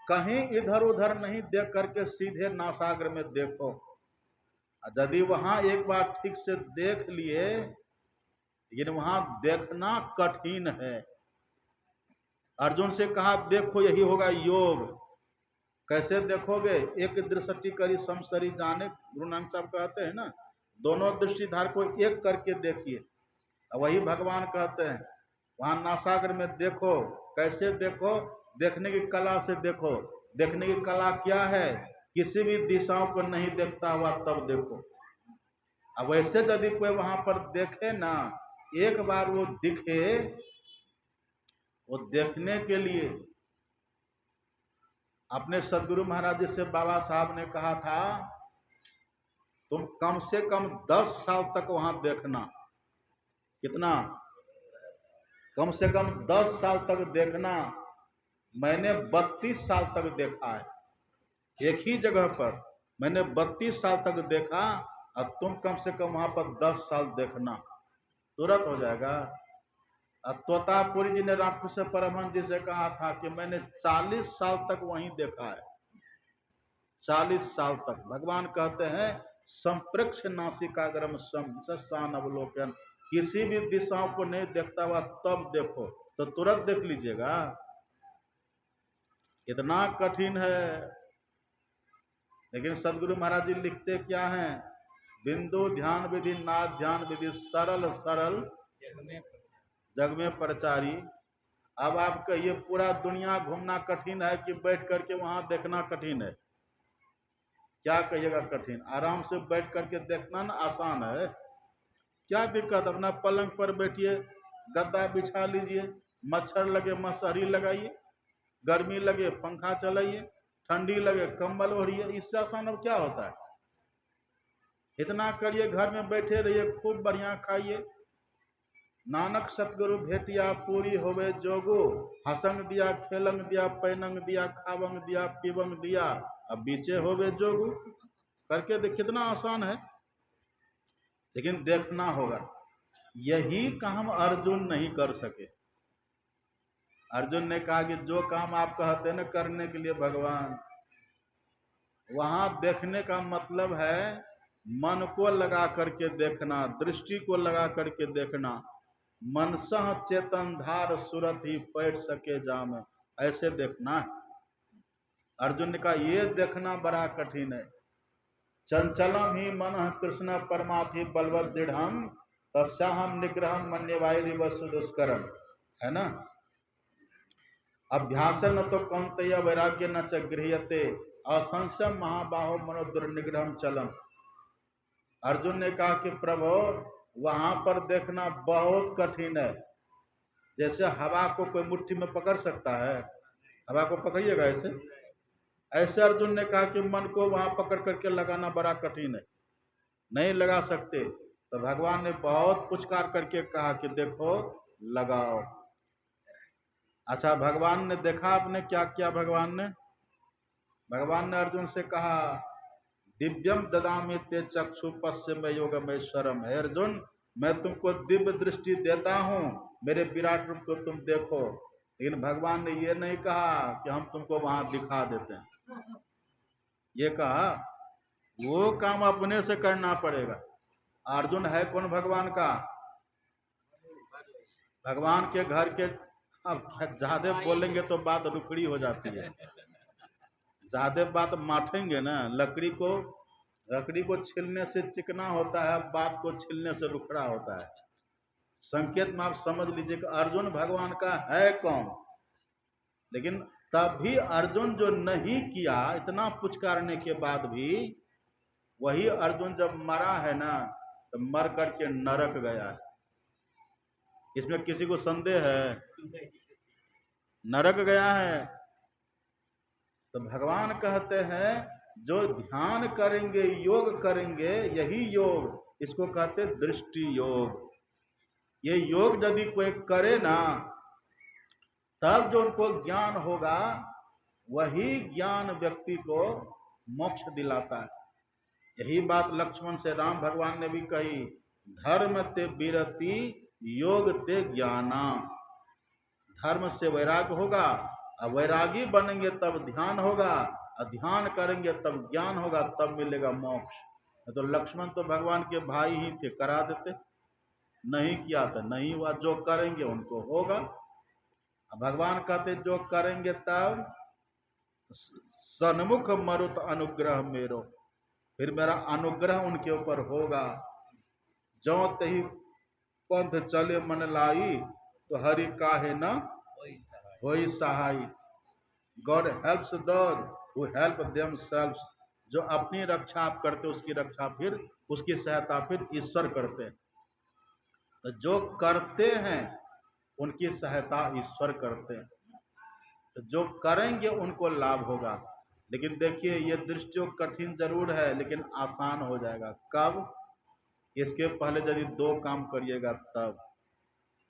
कहीं इधर उधर नहीं देख करके सीधे नासाग्र में देखो। यदि वहां एक बार ठीक से देख लिए, लेकिन वहां देखना कठिन है। अर्जुन से कहा देखो यही होगा योग। कैसे देखोगे? एक दृष्टि करी समसरी जाने, गुरु नानक साहब कहते हैं ना, दोनों दृष्टिधार को एक करके देखिए। वही भगवान कहते हैं वहां नासाग्र में देखो। कैसे देखो? देखने की कला से देखो। देखने की कला क्या है? किसी भी दिशाओं को नहीं देखता हुआ तब देखो। अब वैसे यदि कोई वहां पर देखे ना, एक बार वो दिखे, वो देखने के लिए अपने सदगुरु महाराज जी से बाबा साहब ने कहा था तुम कम से कम 10 साल तक वहां देखना। कितना? कम से कम 10 साल तक देखना। मैंने 32 साल तक देखा है एक ही जगह पर। मैंने 32 साल तक देखा, और तुम कम से कम वहां पर 10 साल देखना, तुरंत हो जाएगा। अब तोतापुरी जी ने रामकृष्ण परमहंस जी से कहा था कि मैंने 40 साल तक वहीं देखा है। 40 साल तक। भगवान कहते हैं संप्रेक्ष नासिकाग्रम सस्तान अवलोकन, किसी भी दिशाओं को नहीं देखता हुआ तब देखो, तो तुरंत देख लीजिएगा। इतना कठिन है। लेकिन सदगुरु महाराज जी लिखते क्या हैं? बिंदु ध्यान विधि नाद ध्यान विधि सरल सरल जग में प्रचारी। अब आप कहिए पूरा दुनिया घूमना कठिन है कि बैठ करके वहां देखना कठिन है? क्या कहिएगा कठिन? आराम से बैठ करके देखना ना आसान है। क्या दिक्कत? अपना पलंग पर बैठिए, गद्दा बिछा लीजिए, मच्छर लगे मशहरी लगाइए, गर्मी लगे पंखा चलाइए, ठंडी लगे कंबल ओढ़िए। इससे आसान अब क्या होता है? इतना करिए, घर में बैठे रहिए, खूब बढ़िया खाइए। नानक सतगुरु भेटिया पूरी होवे जोगो, हसंग दिया खेलंग दिया पैनंग दिया खावंग दिया पीवंग दिया, अब बीचे होवे जोगो। करके देख, कितना आसान है। लेकिन देखना होगा। यही काम अर्जुन नहीं कर सके। अर्जुन ने कहा कि जो काम आप कहते हैं ना करने के लिए भगवान, वहां देखने का मतलब है मन को लगा करके देखना, दृष्टि को लगा करके देखना। मनसह चेतन धार सुरत ही पैठ सके जाम, ऐसे देखना है। अर्जुन ने कहा ये देखना बड़ा कठिन है। चंचलम ही मन कृष्ण परमाथि बलवत दृढ़, तस्याहम निग्रहम मन्यवाय वसु दुष्करम, है ना। अभ्यास न तो कौन्तेय वैराग्य न च गृह्यते, असंशय महाबाहो मनोदुर्निग्रहम चलम। अर्जुन ने कहा कि प्रभु वहां पर देखना बहुत कठिन है। जैसे हवा को कोई मुट्ठी में पकड़ सकता है? हवा को पकड़िएगा ऐसे। ऐसे अर्जुन ने कहा कि मन को वहां पकड़ करके लगाना बड़ा कठिन है, नहीं लगा सकते। तो भगवान ने बहुत पुचकार करके कहा कि देखो लगाओ। अच्छा, भगवान ने देखा आपने क्या किया? भगवान ने अर्जुन से कहा दिव्यम ददामि ते चक्षु पश्चिम योगमेश्वरम। है अर्जुन, मैं तुमको दिव्य दृष्टि देता हूँ, मेरे विराट रूप को तुम देखो। लेकिन भगवान ने ये नहीं कहा कि हम तुमको वहां दिखा देते हैं। ये कहा वो काम अपने से करना पड़ेगा। अर्जुन है कौन भगवान का? भगवान के घर के। अब ज्यादा बोलेंगे तो बात रुखड़ी हो जाती है। ज्यादा बात माठेंगे ना, लकड़ी को लकड़ी को छीलने से चिकना होता है, बात को छीलने से रुखड़ा होता है। संकेत में आप समझ लीजिए कि अर्जुन भगवान का है कौन। लेकिन तब भी अर्जुन जो नहीं किया, इतना पुचकारने के बाद भी, वही अर्जुन जब मरा है ना, तो मर करके नरक गया है। इसमें किसी को संदेह है? नरक गया है। तो भगवान कहते हैं जो ध्यान करेंगे, योग करेंगे, यही योग, इसको कहते दृष्टि योग। ये योग यदि कोई करे ना, तब जो उनको ज्ञान होगा, वही ज्ञान व्यक्ति को मोक्ष दिलाता है। यही बात लक्ष्मण से राम भगवान ने भी कही, धर्म ते विरति योग ते ज्ञाना। धर्म से वैराग्य होगा, और वैरागी बनेंगे तब ध्यान होगा, और ध्यान करेंगे तब ज्ञान होगा, तब मिलेगा मोक्ष। तो लक्ष्मण तो भगवान के भाई ही थे, करा देते, नहीं किया तो नहीं हुआ। जो करेंगे उनको होगा। भगवान कहते जो करेंगे तब सन्मुख मरुत अनुग्रह मेरो, फिर मेरा अनुग्रह उनके ऊपर होगा। जो तही पंथ चले मन लाई, तो हरि काहे न होई सहाय। God helps those who help themselves. जो अपनी रक्षा आप करते हो, उसकी रक्षा फिर, उसकी सहायता फिर ईश्वर करते हैं। तो जो करते हैं उनकी सहायता ईश्वर करते हैं। तो जो करेंगे उनको लाभ होगा। लेकिन देखिए, ये दृष्टि कठिन जरूर है, लेकिन आसान हो जाएगा। कब? इसके पहले यदि 2 काम करिएगा तब।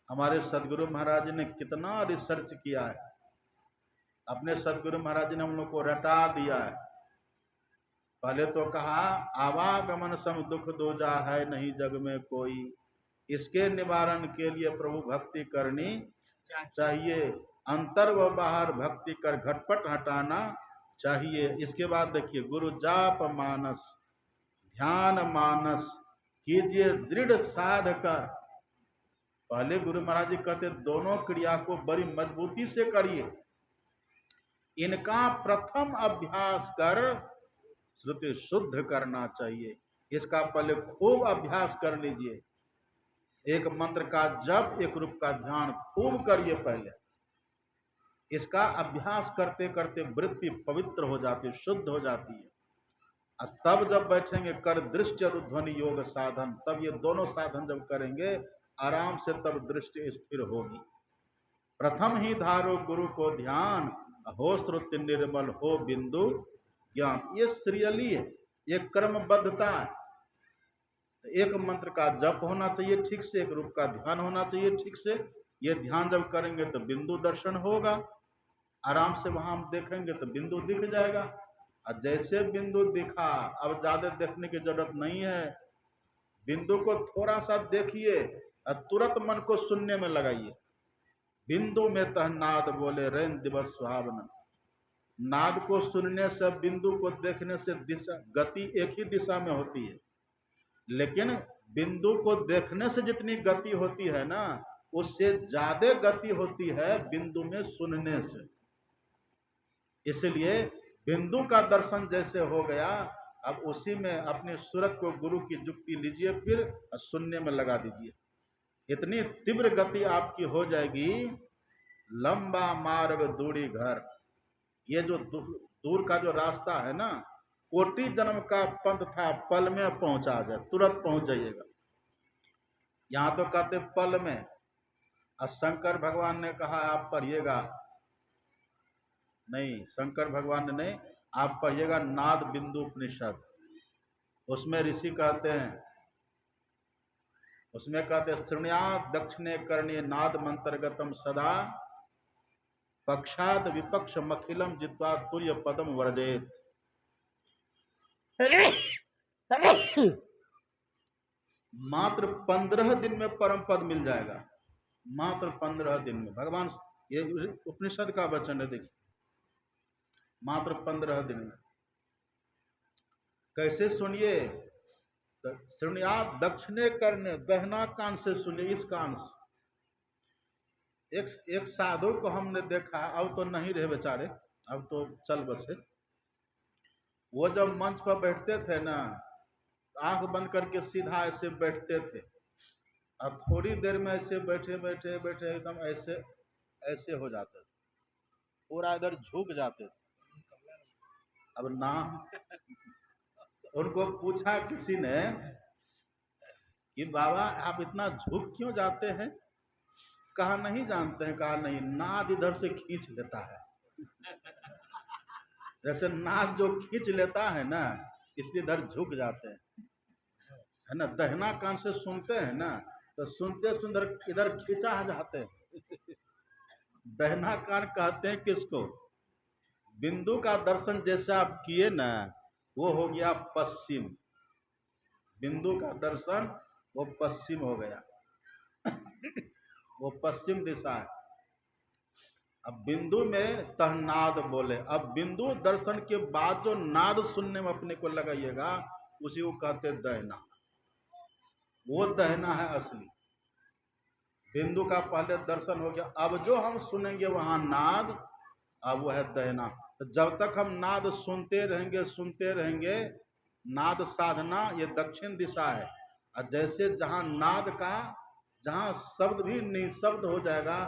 हमारे सदगुरु महाराज ने कितना रिसर्च किया है। अपने सदगुरु महाराज ने हम लोग को रटा दिया है। पहले तो कहा, आवागमन सम दुख दूजा है नहीं जग में कोई, इसके निवारण के लिए प्रभु भक्ति करनी चाहिए, अंतर व बाहर भक्ति कर घटपट हटाना चाहिए। इसके बाद देखिए, गुरु जाप मानस ध्यान मानस कीजिए दृढ़ साध कर। पहले गुरु महाराज जी कहते दोनों क्रिया को बड़ी मजबूती से करिए। इनका प्रथम अभ्यास कर श्रुति शुद्ध करना चाहिए। इसका पहले खूब अभ्यास कर लीजिए। एक मंत्र का जप, एक रूप का ध्यान खूब करिए पहले। इसका अभ्यास करते करते वृत्ति पवित्र हो जाती है, शुद्ध हो जाती है। और तब जब बैठेंगे कर दृष्टि और ध्वनि योग साधन, तब ये दोनों साधन जब करेंगे आराम से, तब दृष्टि स्थिर होगी। प्रथम ही धारो गुरु को ध्यान, हो श्रुति निर्मल हो बिंदु ज्ञान। ये सीरियली है, ये क्रमबद्धता है। तो एक मंत्र का जप होना चाहिए ठीक से, एक रूप का ध्यान होना चाहिए ठीक से। ये ध्यान जब करेंगे तो बिंदु दर्शन होगा, आराम से वहां हम देखेंगे तो बिंदु दिख जाएगा। और जैसे बिंदु दिखा, अब ज्यादा देखने की जरूरत नहीं है। बिंदु को थोड़ा सा देखिए और तुरंत मन को सुनने में लगाइए। बिंदु में तह नाद बोले रैन दिवस सुहावना। नाद को सुनने से, बिंदु को देखने से दिशा गति एक ही दिशा में होती है। लेकिन बिंदु को देखने से जितनी गति होती है ना, उससे ज्यादा गति होती है बिंदु में सुनने से। इसलिए बिंदु का दर्शन जैसे हो गया, अब उसी में अपनी सूरत को गुरु की जुक्ति लीजिए, फिर सुनने में लगा दीजिए। इतनी तीव्र गति आपकी हो जाएगी, लंबा मार्ग दूरी घर। ये जो दूर का जो रास्ता है ना, कोटि जन्म का पंथ था, पल में पहुंचा जाए, तुरंत पहुंच जाइएगा। यहां तो कहते पल में। और शंकर भगवान ने कहा आप पढ़िएगा, नहीं, शंकर भगवान ने नहीं, आप पढ़िएगा नाद बिंदु उपनिषद। उसमें ऋषि कहते हैं, उसमें कहते श्रृणुयात् दक्षिणे कर्णे नाद मंत्रगतम सदा, पक्षाद विपक्ष मखिलम जित्वा तुर्य पदम वर्जेत। मात्र 15 दिन में परम पद मिल जाएगा। मात्र 15 दिन में। भगवान, ये उपनिषद का वचन है, देखिए, मात्र 15 दिन में। कैसे सुनिए? श्रृणुयात् दक्षिणे कर्णे, दहना कान से सुनिए, इस कान से। एक साधु को हमने देखा, अब तो नहीं रहे बेचारे, अब तो चल बसे। वो जब मंच पर बैठते थे ना, आंख बंद करके सीधा ऐसे बैठते थे, अब थोड़ी देर में ऐसे बैठे बैठे बैठे एकदम ऐसे ऐसे हो जाते थे, पूरा इधर झुक जाते थे। अब ना उनको पूछा किसी ने कि बाबा आप इतना झुक क्यों जाते हैं? कहा नहीं जानते हैं। कहा नहीं, नाद इधर से खींच लेता है, जैसे नाद जो खींच लेता है ना, इसलिए इधर झुक जाते हैं, है ना। दहिना कान से सुनते हैं ना, तो सुनते सुंदर इधर खींचा जाते हैं। दहिना कान कहते हैं किसको? बिंदु का दर्शन जैसे आप किए ना, वो हो गया पश्चिम। बिंदु का दर्शन वो पश्चिम हो गया, वो पश्चिम दिशा है। अब बिंदु में तह नाद बोले। अब बिंदु दर्शन के बाद जो नाद सुनने में अपने को लगाइएगा, उसी को कहते दहना। वो दहना है असली। बिंदु का पहले दर्शन हो गया, अब जो हम सुनेंगे वहां नाद, अब वो है दहना। तो जब तक हम नाद सुनते रहेंगे, नाद साधना ये दक्षिण दिशा है। और जैसे जहां नाद का, जहां शब्द भी निशब्द हो जाएगा,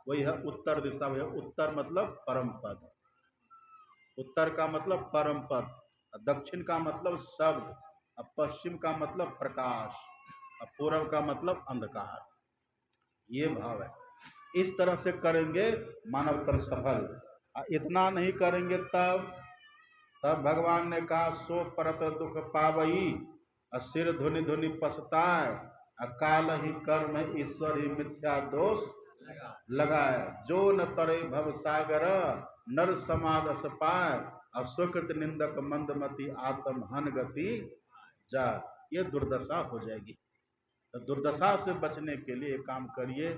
वही है उत्तर दिशा। वही है उत्तर मतलब परम पद। उत्तर का मतलब परम पद, दक्षिण का मतलब शब्द, और पश्चिम का मतलब प्रकाश, और पूर्व का मतलब अंधकार। ये भाव है। इस तरह से करेंगे मानवतर सफल। इतना नहीं करेंगे तब भगवान ने कहा सो परत दुख पावई, सिर धुनि धुनि पछताए, अकाल ही कर्म ईश्वर ही मिथ्या दोष लगाए। जो न तरे भव सागर नर समादस पाए, अस्वकृत निंदक मंदमति आत्म हन गति जा। ये दुर्दशा हो जाएगी। तो दुर्दशा से बचने के लिए काम करिए।